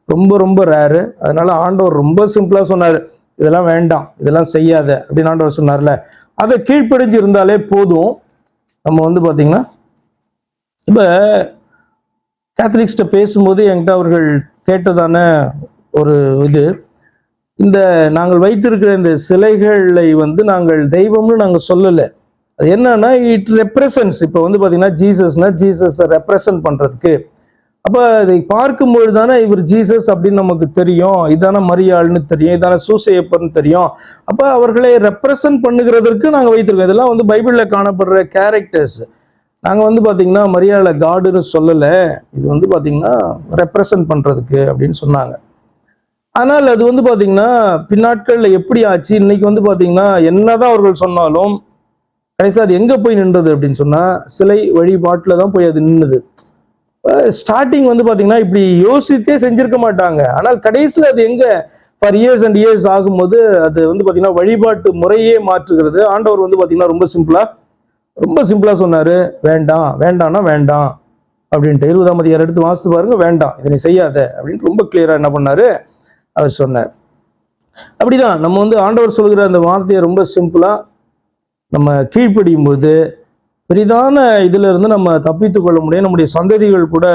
ரொம்ப ரொம்ப ரேரு. அதனால ஆண்டவர் ரொம்ப சிம்பிளா சொன்னார், இதெல்லாம் வேண்டாம், இதெல்லாம் செய்யாத அப்படின்னு ஆண்டவர் சொன்னார்ல, அதை கீழ்ப்படிஞ்சு இருந்தாலே போதும். நம்ம வந்து பார்த்தீங்கன்னா இப்போ கேத்தலிக்ஸ்ட பேசும்போது என்கிட்ட அவர்கள் கேட்டதான ஒரு இது, இந்த நாங்கள் வைத்திருக்கிற இந்த சிலைகளை வந்து நாங்கள் தெய்வம்னு நாங்கள் சொல்லலை. அது என்னன்னா இட் ரெப்ரசன்ட்ஸ். இப்போ வந்து பார்த்தீங்கன்னா ஜீசஸ்னா ஜீசஸை ரெப்ரசன்ட் பண்ணுறதுக்கு அப்ப இதை பார்க்கும்பொழுது தானே இவர் ஜீசஸ் அப்படின்னு நமக்கு தெரியும், இதான மரியாள்னு தெரியும், இதான சூசையப்பர்னு தெரியும். அப்ப அவர்களை ரெப்ரசன்ட் பண்ணுகிறதற்கு நாங்க வைத்திருக்கோம். இதெல்லாம் வந்து பைபிள்ல காணப்படுற கேரக்டர்ஸ். நாங்க வந்து பாத்தீங்கன்னா மரியாதை காடுன்னு சொல்லல, இது வந்து பாத்தீங்கன்னா ரெப்ரசன்ட் பண்றதுக்கு அப்படின்னு சொன்னாங்க. ஆனால் அது வந்து பாத்தீங்கன்னா பின்னாட்கள்ல எப்படி ஆச்சு, இன்னைக்கு வந்து பாத்தீங்கன்னா என்னதான் அவர்கள் சொன்னாலும் கடைசி அது எங்க போய் நின்றது அப்படின்னு சொன்னா சிலை வழிபாட்டுல தான் போய் அது நின்னுது. ஸ்டார்டிங் வந்து பாத்தீங்கன்னா இப்படி யோசித்தே செஞ்சிருக்க மாட்டாங்க. ஆனால் கடைசியில் அது எங்க ஃபார் இயர்ஸ் அண்ட் இயர்ஸ் ஆகும்போது அது வந்து பாத்தீங்கன்னா வழிபாட்டு முறையே மாற்றுகிறது. ஆண்டவர் வந்து பாத்தீங்கன்னா ரொம்ப சிம்பிளா சொன்னாரு, வேண்டாம், வேண்டாம்னா வேண்டாம் அப்படின்ட்டு. 20ஆம் அதிகாரம் எடுத்து வாசித்து பாருங்க, வேண்டாம் இதை நீ செய்யாத அப்படின்னு ரொம்ப கிளியரா என்ன பண்ணாரு அவர் சொன்னார். அப்படிதான் நம்ம வந்து ஆண்டவர் சொல்கிற அந்த வார்த்தையை ரொம்ப சிம்பிளா நம்ம கீழ்ப்படியும் போது பெரிதான இதுல இருந்து நம்ம தப்பித்து கொள்ள முடியும். நம்முடைய சந்ததிகள் கூட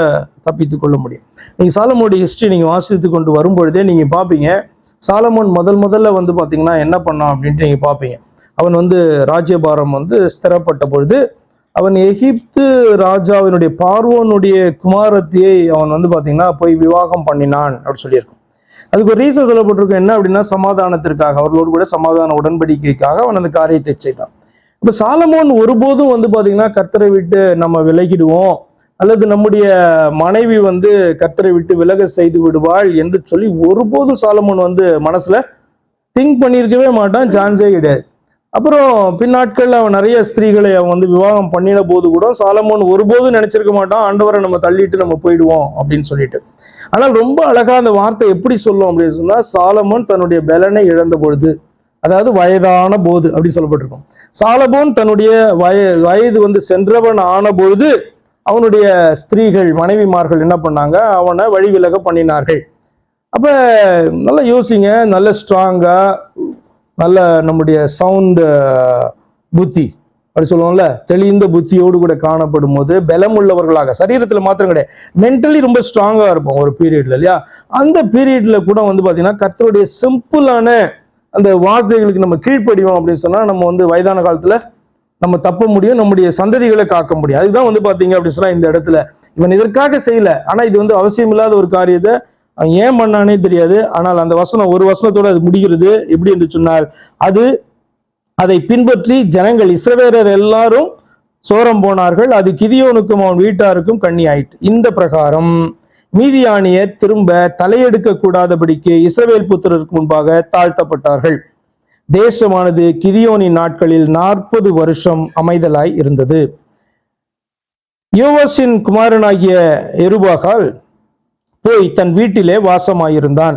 தப்பித்து கொள்ள முடியும். நீங்க சாலமோனுடைய ஹிஸ்டரி நீங்க வாசித்து கொண்டு வரும்பொழுதே நீங்க பாப்பீங்க, சாலமோன் முதல்ல வந்து பாத்தீங்கன்னா என்ன பண்ணான் அப்படின்ட்டு நீங்க பாப்பீங்க. அவன் வந்து ராஜ்யபாரம் வந்து ஸ்திரப்பட்ட பொழுது அவன் எகிப்து ராஜாவினுடைய பார்வோனுடைய குமாரத்தியை அவன் வந்து பாத்தீங்கன்னா போய் விவாகம் பண்ணினான் அப்படின்னு சொல்லியிருக்கும். அதுக்கு ஒரு ரீசன் சொல்லப்பட்டிருக்கும், என்ன அப்படின்னா சமாதானத்திற்காக, அவர்களோடு கூட சமாதான உடன்படிக்கைக்காக அவன் அந்த காரியத்தை செய்தான். இப்ப சாலமோன் ஒருபோதும் வந்து பாத்தீங்கன்னா கர்த்தரை விட்டு நம்ம விலகிடுவோம் அல்லது நம்முடைய மனைவி வந்து கர்த்தரை விட்டு விலக செய்து விடுவாள் என்று சொல்லி ஒருபோதும் சாலமோன் வந்து மனசுல திங்க் பண்ணியிருக்கவே மாட்டான், சான்ஸே கிடையாது. அப்புறம் பின்னாட்கள்ல அவன் நிறைய ஸ்திரீகளை அவன் வந்து விவாகம் பண்ணின போது கூட சாலமோன் ஒருபோதும் நினைச்சிருக்க மாட்டான் ஆண்டவரை நம்ம தள்ளிட்டு நம்ம போயிடுவோம் அப்படின்னு சொல்லிட்டு. ஆனால் ரொம்ப அழகா அந்த வார்த்தை எப்படி சொல்லும் அப்படின்னு சொன்னா, சாலமோன் தன்னுடைய பலனை இழந்த பொழுது, அதாவது வயதான போது அப்படி சொல்லப்பட்டிருக்கும். சாலமோன் தன்னுடைய வயது வந்து சென்றவன் ஆன பொழுது அவனுடைய ஸ்திரீகள் மனைவிமார்கள் என்ன பண்ணாங்க, அவனை வழி விலக பண்ணினார்கள். அப்ப நல்லா யோசிங்க, நல்ல ஸ்ட்ராங்கா, நல்ல நம்முடைய சவுண்ட் புத்தி அப்படி சொல்லுவோம்ல, தெளிந்த புத்தியோடு கூட காணப்படும் போது பலம் உள்ளவர்களாக, சரீரத்துல மாத்திரம் கிடையாது, மென்டலி ரொம்ப ஸ்ட்ராங்கா இருப்போம் ஒரு பீரியட்ல இல்லையா. அந்த பீரியட்ல கூட வந்து பாத்தீங்கன்னா கர்த்தருடைய சிம்பிளான அந்த வார்த்தைகளுக்கு நம்ம கீழ்ப்படிவோம் அப்படின்னு சொன்னா நம்ம வந்து வயதான காலத்துல நம்ம தப்ப முடியும், நம்முடைய சந்ததிகளை காக்க முடியும். அதுதான் வந்து பாத்தீங்க அப்படின்னு சொன்னா இந்த இடத்துல இவன் இதற்காக செய்யல, ஆனா இது வந்து அவசியம் இல்லாத ஒரு காரியத்தை அவன் ஏன் பண்ணானே தெரியாது. ஆனால் அந்த வசனம் ஒரு வசனத்தோட அது முடிகிறது. எப்படி என்று சொன்னால், அதை பின்பற்றி ஜனங்கள் இஸ்ரவேலர் எல்லாரும் சோரம் போனார்கள், அது கிதியோனுக்கும் அவன் வீட்டாருக்கும் கண்ணி ஆயிற்று. இந்த பிரகாரம் மீதியானியர் திரும்ப தலையெடுக்க கூடாதபடிக்கு இஸ்ரவேல் புத்திரருக்கு முன்பாக தாழ்த்தப்பட்டார்கள். தேசமானது கிதியோனின் நாட்களில் 40 வருஷம் அமைதலாய் இருந்தது. யோவாசின் குமாரனாகிய எருபாகால் போய் தன் வீட்டிலே வாசமாயிருந்தான்.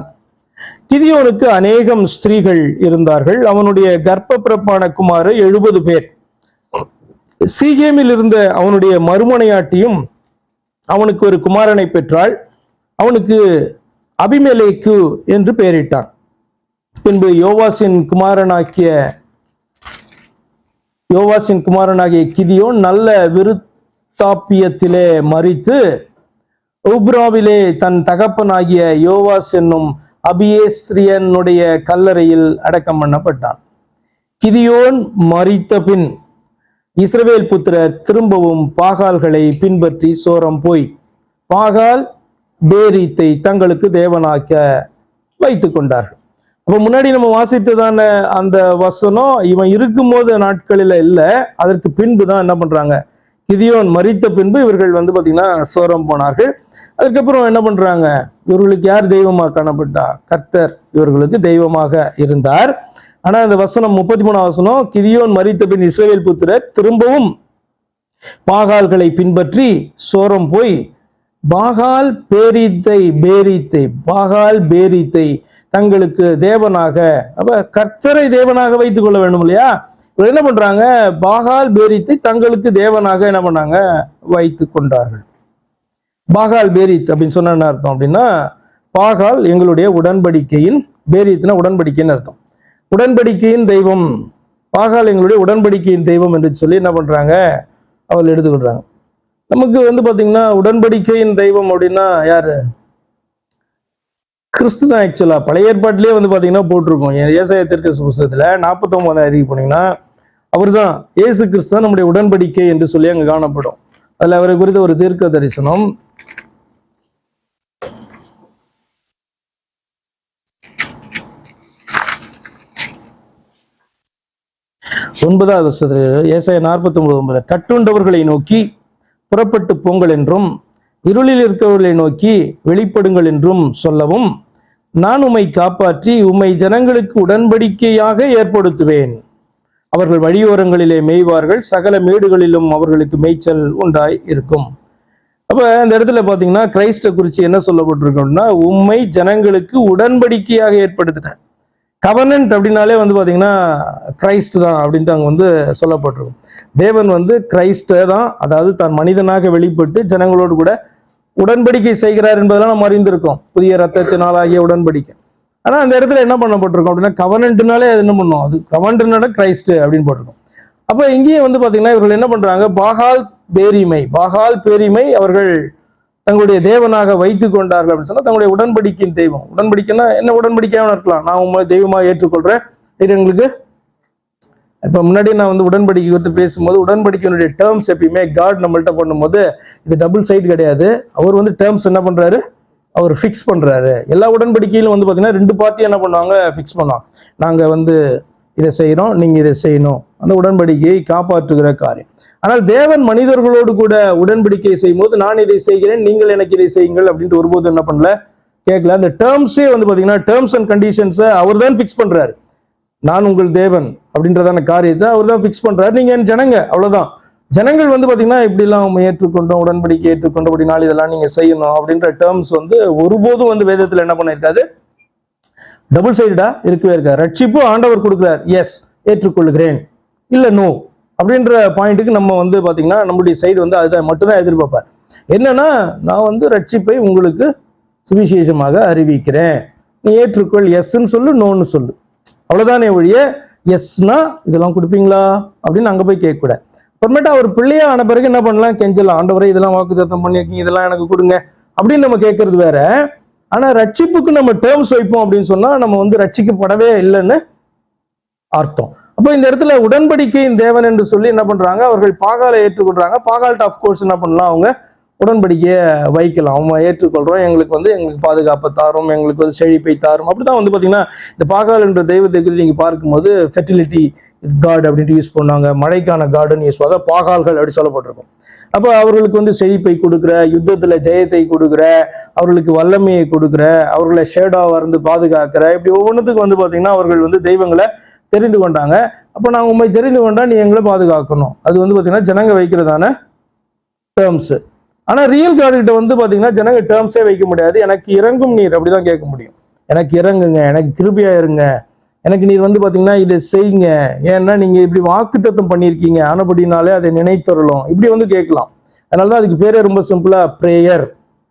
கிதியோனுக்கு அநேகம் ஸ்திரீகள் இருந்தார்கள். அவனுடைய கர்ப்ப பிறப்பான குமார் 70 பேர். சீகேமில் இருந்த அவனுடைய மறுமனையாட்டியும் அவனுக்கு ஒரு குமாரனை பெற்றாள். அவனுக்கு அபிமெலேக்கு என்று பெயரிட்டான். பின்பு யோவாசின் குமாரனாகிய கிதியோன் நல்ல விருத்தாப்பியத்திலே மரித்து உப்ராவிலே தன் தகப்பனாகிய யோவாஸ் என்னும் அபியேஸ்ரியனுடைய கல்லறையில் அடக்கம் பண்ணப்பட்டான். கிதியோன் மரித்த பின் இஸ்ரவேல் புத்திரர் திரும்பவும் பாகால்களை பின்பற்றி சோரம் போய் பாகால் பேரீத்தை தங்களுக்கு தேவனாக்க வைத்துக் கொண்டார்கள். அப்ப முன்னாடி நம்ம வாசித்ததான அந்த வசனம் இவன் இருக்கும்போது நாட்களில இல்லை, அதற்கு பின்பு தான் என்ன பண்றாங்க, கிதியோன் மரித்த பின்பு இவர்கள் வந்து பாத்தீங்கன்னா சோரம் போனார்கள். அதுக்கப்புறம் என்ன பண்றாங்க, இவர்களுக்கு யார் தெய்வமாக காணப்பட்டா, கர்த்தர் இவர்களுக்கு தெய்வமாக இருந்தார். ஆனா இந்த வசனம் 33ஆம் வசனம், கிதியோன் மரித்த பின் இஸ்ரவேல் புத்திரர் திரும்பவும் பாகால்களை பின்பற்றி சோரம் போய் பாகால் பேரீத்தை தங்களுக்கு தேவனாக, அப்ப கர்த்தரை தேவனாக வைத்துக் கொள்ள வேண்டும் இல்லையா. இவர் என்ன பண்றாங்க, பாகால் பேரீத்தை தங்களுக்கு தேவனாக என்ன பண்ணாங்க, வைத்து கொண்டார்கள். பாகால் பேரீத் அப்படின்னு சொன்ன என்ன அர்த்தம் அப்படின்னா, பாகால் எங்களுடைய உடன்படிக்கையின், பேரீத்னா உடன்படிக்கைன்னு அர்த்தம், உடன்படிக்கையின் தெய்வம், பாகால் எங்களுடைய உடன்படிக்கையின் தெய்வம் என்று சொல்லி என்ன பண்றாங்க, அவள் எடுத்துக்கிடுறாங்க. நமக்கு வந்து பாத்தீங்கன்னா உடன்படிக்கையின் தெய்வம் அப்படின்னா யாரு, கிறிஸ்து தான். ஆக்சுவலா பழைய ஏற்பாட்டிலேயே வந்து பாத்தீங்கன்னா போட்டிருக்கோம், ஏசாயா தீர்க்கதரிசி புத்தகத்துல 49 அதிகம் போனீங்கன்னா அவர் தான் இயேசு கிறிஸ்து நம்முடைய உடன்படிக்கை என்று சொல்லி அங்க காணப்படும். அதுல அவரை குறித்த ஒரு தீர்க்க தரிசனம் 9வது வருஷத்துல ஏசாயா 49:9 கட்டுண்டவர்களை நோக்கி புறப்பட்டு போங்கள் என்றும் இருளில் இருக்கிறவர்களை நோக்கி வெளிப்படுங்கள் என்றும் சொல்லவும், நான் உம்மை காப்பாற்றி உம்மை ஜனங்களுக்கு உடன்படிக்கையாக ஏற்படுத்துவேன். அவர்கள் வழியோரங்களிலே மேய்வார்கள், சகல மேடுகளிலும் அவர்களுக்கு மேய்ச்சல் உண்டாய் இருக்கும். அப்ப இந்த இடத்துல பாத்தீங்கன்னா கிரைஸ்ட குறித்து என்ன சொல்லப்பட்டிருக்கோம்னா, உம்மை ஜனங்களுக்கு உடன்படிக்கையாக ஏற்படுத்தினேன். கவர்னன்ட் அப்படின்னாலே வந்து பாத்தீங்கன்னா கிரைஸ்ட் தான் அப்படின்ட்டு அங்க வந்து சொல்லப்பட்டிருக்கும். தேவன் வந்து கிரைஸ்ட தான், அதாவது தான் மனிதனாக வெளிப்பட்டு ஜனங்களோடு கூட உடன்படிக்கை செய்கிறார் என்பதெல்லாம் நம்ம அறிந்திருக்கோம், புதிய ரத்தத்தினாலாகிய உடன்படிக்கை. ஆனா அந்த இடத்துல என்ன பண்ணப்பட்டிருக்கோம் அப்படின்னா, கவர்னன்ட்னாலே அது என்ன பண்ணும், அது கவர்னன்ட்னால கிரைஸ்ட் அப்படின்னு போட்டிருக்கோம். அப்ப இங்கேயும் வந்து பாத்தீங்கன்னா இவர்கள் என்ன பண்றாங்க, பாகால் பேரிமை அவர்கள் தங்களுடைய தேவனாக வைத்துக் கொண்டார்கள் அப்படின்னு சொன்னா, தங்களுடைய உடன்படிக்கையின் தெய்வம். உடன்படிக்கைன்னா என்ன உடன்படிக்கையாக இருக்கலாம், நான் உங்களை தெய்வமாக ஏற்றுக்கொள்றேன், இது எங்களுக்கு. இப்ப முன்னாடி நான் வந்து உடன்படிக்கை குறித்து பேசும்போது, உடன்படிக்கையினுடைய டேர்ம்ஸ் எப்பயுமே காட் நம்மள்ட்ட பண்ணும்போது இது டபுள் சைடு கிடையாது. அவர் வந்து டேர்ம்ஸ் என்ன பண்றாரு, அவர் ஃபிக்ஸ் பண்றாரு. எல்லா உடன்படிக்கையிலும் வந்து பாத்தீங்கன்னா 2 பார்ட்டி என்ன பண்ணுவாங்க, ஃபிக்ஸ் பண்ணுவாங்க. நாங்க வந்து இதை செய்யறோம், நீங்க இதை செய்யணும், அந்த உடன்படிக்கையை காப்பாற்றுகிற காரியம். ஆனால் தேவன் மனிதர்களோடு கூட உடன்படிக்கை செய்யும் போது, நான் இதை செய்கிறேன், நீங்கள் எனக்கு இதை செய்யுங்கள் அப்படின்ட்டு ஒருபோது என்ன பண்ணல, கேட்கல. அந்த டேர்ம்ஸே வந்து பாத்தீங்கன்னா டேர்ம்ஸ் அண்ட் கண்டிஷன்ஸை அவர் தான் ஃபிக்ஸ் பண்றாரு. நான் உங்கள் தேவன் அப்படின்றதான காரியத்தை அவர் தான் ஃபிக்ஸ் பண்றாரு, நீங்க என் ஜனங்க, அவ்வளவுதான். ஜனங்கள் வந்து பாத்தீங்கன்னா இப்படிலாம் ஏற்றுக்கொண்டோம், உடன்படிக்கை ஏற்றுக்கொண்டோம், அப்படினாலும் இதெல்லாம் நீங்க செய்யணும் அப்படின்ற டேர்ம்ஸ் வந்து ஒருபோதும் வந்து வேதத்துல என்ன பண்ணிருக்காது, டபுள் சைடா இருக்கவே இருக்காது. ரட்சிப்பு ஆண்டவர் கொடுக்கிறார், எஸ் ஏற்றுக்கொள்கிறேன், இல்ல நோ அப்படின்ற பாயிண்ட்டுக்கு நம்ம வந்து பாத்தீங்கன்னா நம்மளுடைய சைடு வந்து அதுதான் மட்டும்தான் எதிர்பார்ப்பார். என்னன்னா, நான் வந்து ரட்சிப்பை உங்களுக்கு சுவிசேஷமாக அறிவிக்கிறேன், நீ ஏற்றுக்கொள், எஸ்ன்னு சொல்லு, நோன்னு சொல்லு, அவ்வளவுதானே ஒழிய எஸ்னா இதெல்லாம் கொடுப்பீங்களா அப்படின்னு அங்க போய் கேட்க கூடாது. அப்புறமேட்டா அவர் பிள்ளையா ஆன பிறகு என்ன பண்ணலாம், கெஞ்சலாம், ஆண்டவரை இதெல்லாம் வாக்குத்தத்தம் பண்ணியிருக்கீங்க, இதெல்லாம் எனக்கு கொடுங்க அப்படின்னு நம்ம கேட்கறது வேற. ஆனா ரட்சிப்புக்கு நம்ம டேர்ம்ஸ் வைப்போம் அப்படின்னு சொன்னா நம்ம வந்து ரட்சிக்கப்படவே இல்லைன்னு அர்த்தம். அப்போ இந்த இடத்துல உடன்படிக்கையின் தேவன் என்று சொல்லி என்ன பண்றாங்க, அவர்கள் பாகாலை ஏற்றுக்கொள்றாங்க. பாகால்ட்ட ஆஃப்கோர்ஸ் என்ன பண்ணலாம், அவங்க உடன்படிக்கையை வைக்கலாம், அவங்க ஏற்றுக்கொள்றோம், எங்களுக்கு வந்து எங்களுக்கு பாதுகாப்பை தாரும், எங்களுக்கு வந்து செழிப்பை தாரும். அப்படிதான் வந்து பாத்தீங்கன்னா இந்த பாகால் என்ற தெய்வத்தை குறித்து நீங்க பார்க்கும்போது ஃபெர்டிலிட்டி காட் அப்படின்ட்டு யூஸ் பண்ணுவாங்க, மழைக்கான காடுன்னு யூஸ் பண்ணுவாங்க, பாகால்கள் அப்படி சொல்லப்பட்டிருக்கும். அப்போ அவர்களுக்கு வந்து செழிப்பை கொடுக்குற, யுத்தத்துல ஜெயத்தை கொடுக்குற, அவர்களுக்கு வல்லமையை கொடுக்குற, அவர்களை ஷேடாவா இருந்து பாதுகாக்கிற, இப்படி ஒவ்வொன்றுத்துக்கு வந்து பாத்தீங்கன்னா அவர்கள் வந்து தெய்வங்களை தெரிந்து கொண்டாங்க. அப்போ நான் உண்மை தெரிந்து கொண்டா நீ எங்களை பாதுகாக்கணும், அது வந்து பாத்தீங்கன்னா ஜனங்க வைக்கிறதான டேர்ம்ஸ். ஆனா ரியல் காட் கிட்ட வந்து பாத்தீங்கன்னா ஜனங்க டேர்ம்ஸே வைக்க முடியாது. எனக்கு இறங்கும் நீர் அப்படிதான் கேட்க முடியும், எனக்கு இறங்குங்க, எனக்கு கிருபையா இருங்க, எனக்கு நீர் வந்து பாத்தீங்கன்னா இதை செய்யுங்க, ஏன்னா நீங்க இப்படி வாக்குத்தத்தம் பண்ணியிருக்கீங்க, ஆனபடினாலே அதை நினைத்தருளும், இப்படி வந்து கேட்கலாம். அதனாலதான் அதுக்கு பேரே ரொம்ப சிம்பிளா பிரேயர்,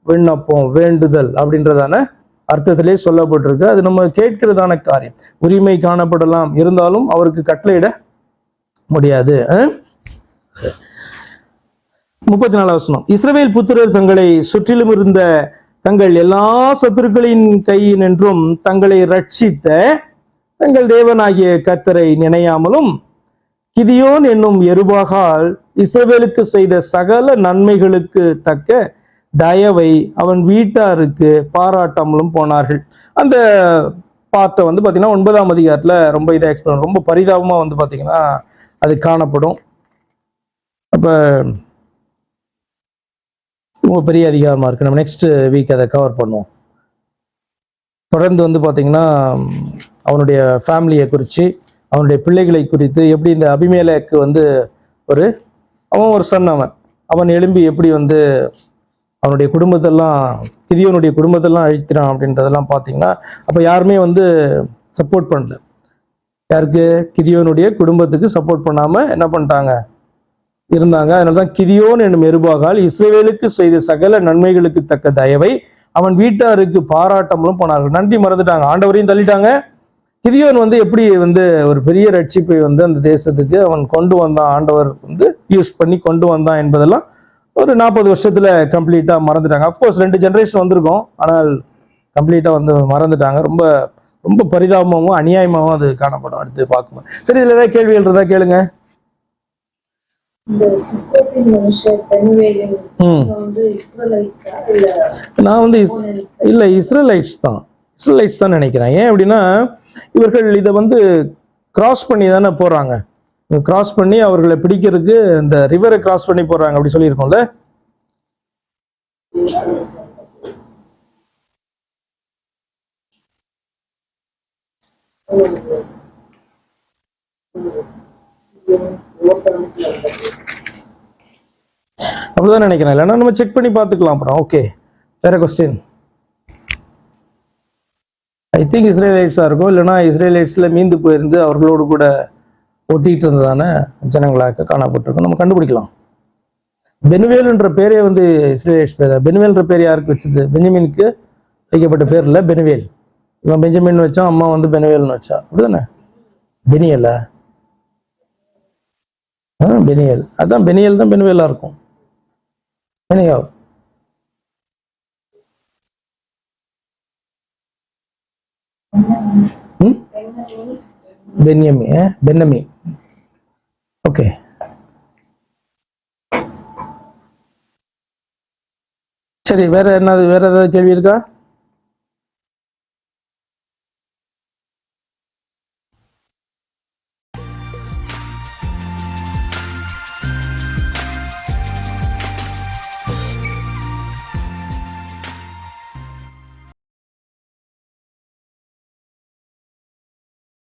விண்ணப்பம், வேண்டுதல் அப்படின்றதான அர்த்தத்திலே சொல்லப்பட்டிருக்கு. அது நம்ம கேட்கிறதான காரியம். உரிமை காணப்படலாம், இருந்தாலும் அவருக்கு கட்டளையிட முடியாது. 34வது வசனம், இஸ்ரவேல் புத்திரர் தங்களை சுற்றிலும் இருந்த தங்கள் எல்லா சத்துருக்களின் கையினின்றும் தங்களை ரட்சித்த தங்கள் தேவனாகிய கர்த்தரை நினையாமலும் கிதியோன் என்னும் எருபாகால் இஸ்ரவேலுக்கு செய்த சகல நன்மைகளுக்கு தக்க தயவை அவன் வீட்டாருக்கு பாராட்டாமலும் போனார்கள். அந்த பார்ட்டை வந்து பாத்தீங்கன்னா 9ஆம் அதிகாரத்துல ரொம்ப இதை எக்ஸ்பிளைன், ரொம்ப பரிதாபமா வந்து பாத்தீங்கன்னா அது காணப்படும். அப்ப ரொம்ப பெரிய அதிகாரமா இருக்கு, நம்ம நெக்ஸ்ட் வீக் அதை கவர் பண்ணுவோம். தொடர்ந்து வந்து பாத்தீங்கன்னா அவனுடைய ஃபேமிலியை குறித்து, அவனுடைய பிள்ளைகளை குறித்து, எப்படி இந்த அபிமேலேக்கு வந்து அவன் ஒரு சன், அவன் எழும்பி எப்படி வந்து அவனுடைய குடும்பத்தெல்லாம், கிதியோனுடைய குடும்பத்தெல்லாம் அழிக்கிறான் அப்படின்றதெல்லாம் பார்த்தீங்கன்னா, அப்போ யாருமே வந்து சப்போர்ட் பண்ணல. யாருக்கு, கிதியோனுடைய குடும்பத்துக்கு சப்போர்ட் பண்ணாம என்ன பண்ணிட்டாங்க, இருந்தாங்க. அதனாலதான் கிதியோன் என்னும் எருபாகால் இஸ்ரவேலுக்கு செய்த சகல நன்மைகளுக்கு தக்க தயவை அவன் வீட்டாருக்கு பாராட்டமலும் போனார்கள். நன்றி மறந்துட்டாங்க, ஆண்டவரையும் தள்ளிட்டாங்க. கிதியோன் வந்து எப்படி வந்து ஒரு பெரிய ரட்சிப்பை வந்து அந்த தேசத்துக்கு அவன் கொண்டு வந்தான், ஆண்டவர் வந்து யூஸ் பண்ணி கொண்டு வந்தான் என்பதெல்லாம் ஒரு 40 வருஷத்துல கம்ப்ளீட்டா மறந்துட்டாங்க. அஃப்கோர்ஸ் 2 ஜெனரேஷன் வந்திருக்கும், ஆனால் கம்ப்ளீட்டா வந்து மறந்துட்டாங்க. ரொம்ப ரொம்ப பரிதாபமாகவும் அநியாயமாகவும் அது காணப்படும் அடுத்து பார்க்கும்போது. சரி, இதுல ஏதாவது கேள்விகள் இருந்தா கேளுங்க. நான் வந்து இல்ல இஸ்ரேலைட்ஸ் தான் நினைக்கிறேன். ஏன் அப்படின்னா இவர்கள் இதை வந்து கிராஸ் பண்ணி தானே போறாங்க. கிராஸ் பண்ணி அவர்களை பிடிக்கிறதுக்கு இந்த ரிவரை கிராஸ் பண்ணி போறாங்க அப்படி சொல்லியிருக்கோம்ல. அப்படிதான் நினைக்கிறேன். இல்லைன்னா நம்ம செக் பண்ணி பார்த்துக்கலாம் அப்புறம். ஓகே, வேற கொஸ்டின். ஐ திங்க் இஸ்ரேலைட்ஸா இருக்கும், இல்லைன்னா இஸ்ரேலைட்ஸ்ல மீந்து போயிருந்து அவர்களோடு கூட ஒட்டிட்டு இருந்ததான ஜனங்களாக காணப்பட்டிருக்கும். நம்ம கண்டுபிடிக்கலாம். பெனுவேல் என்ற பேரே வந்து இஸ்ரேலைட்ஸ் பேர். பெனுவேல் என்ற பேர் யாருக்கு வச்சது? பெஞ்சமினுக்கு வைக்கப்பட்ட பேர் இல்லை, பெனுவேல். இவன் பெஞ்சமின் வச்சான், அம்மா வந்து பெனுவேல்னு வச்சா, அப்படிதானே? பெனியல்ல, பெனியல். அதான் பெனியல் தான் பெனுவேலா இருக்கும். பெனியா பென்யமி, பென்னமி. ஓகே, சரி. வேற என்னது? வேற ஏதாவது கேள்வி இருக்கா?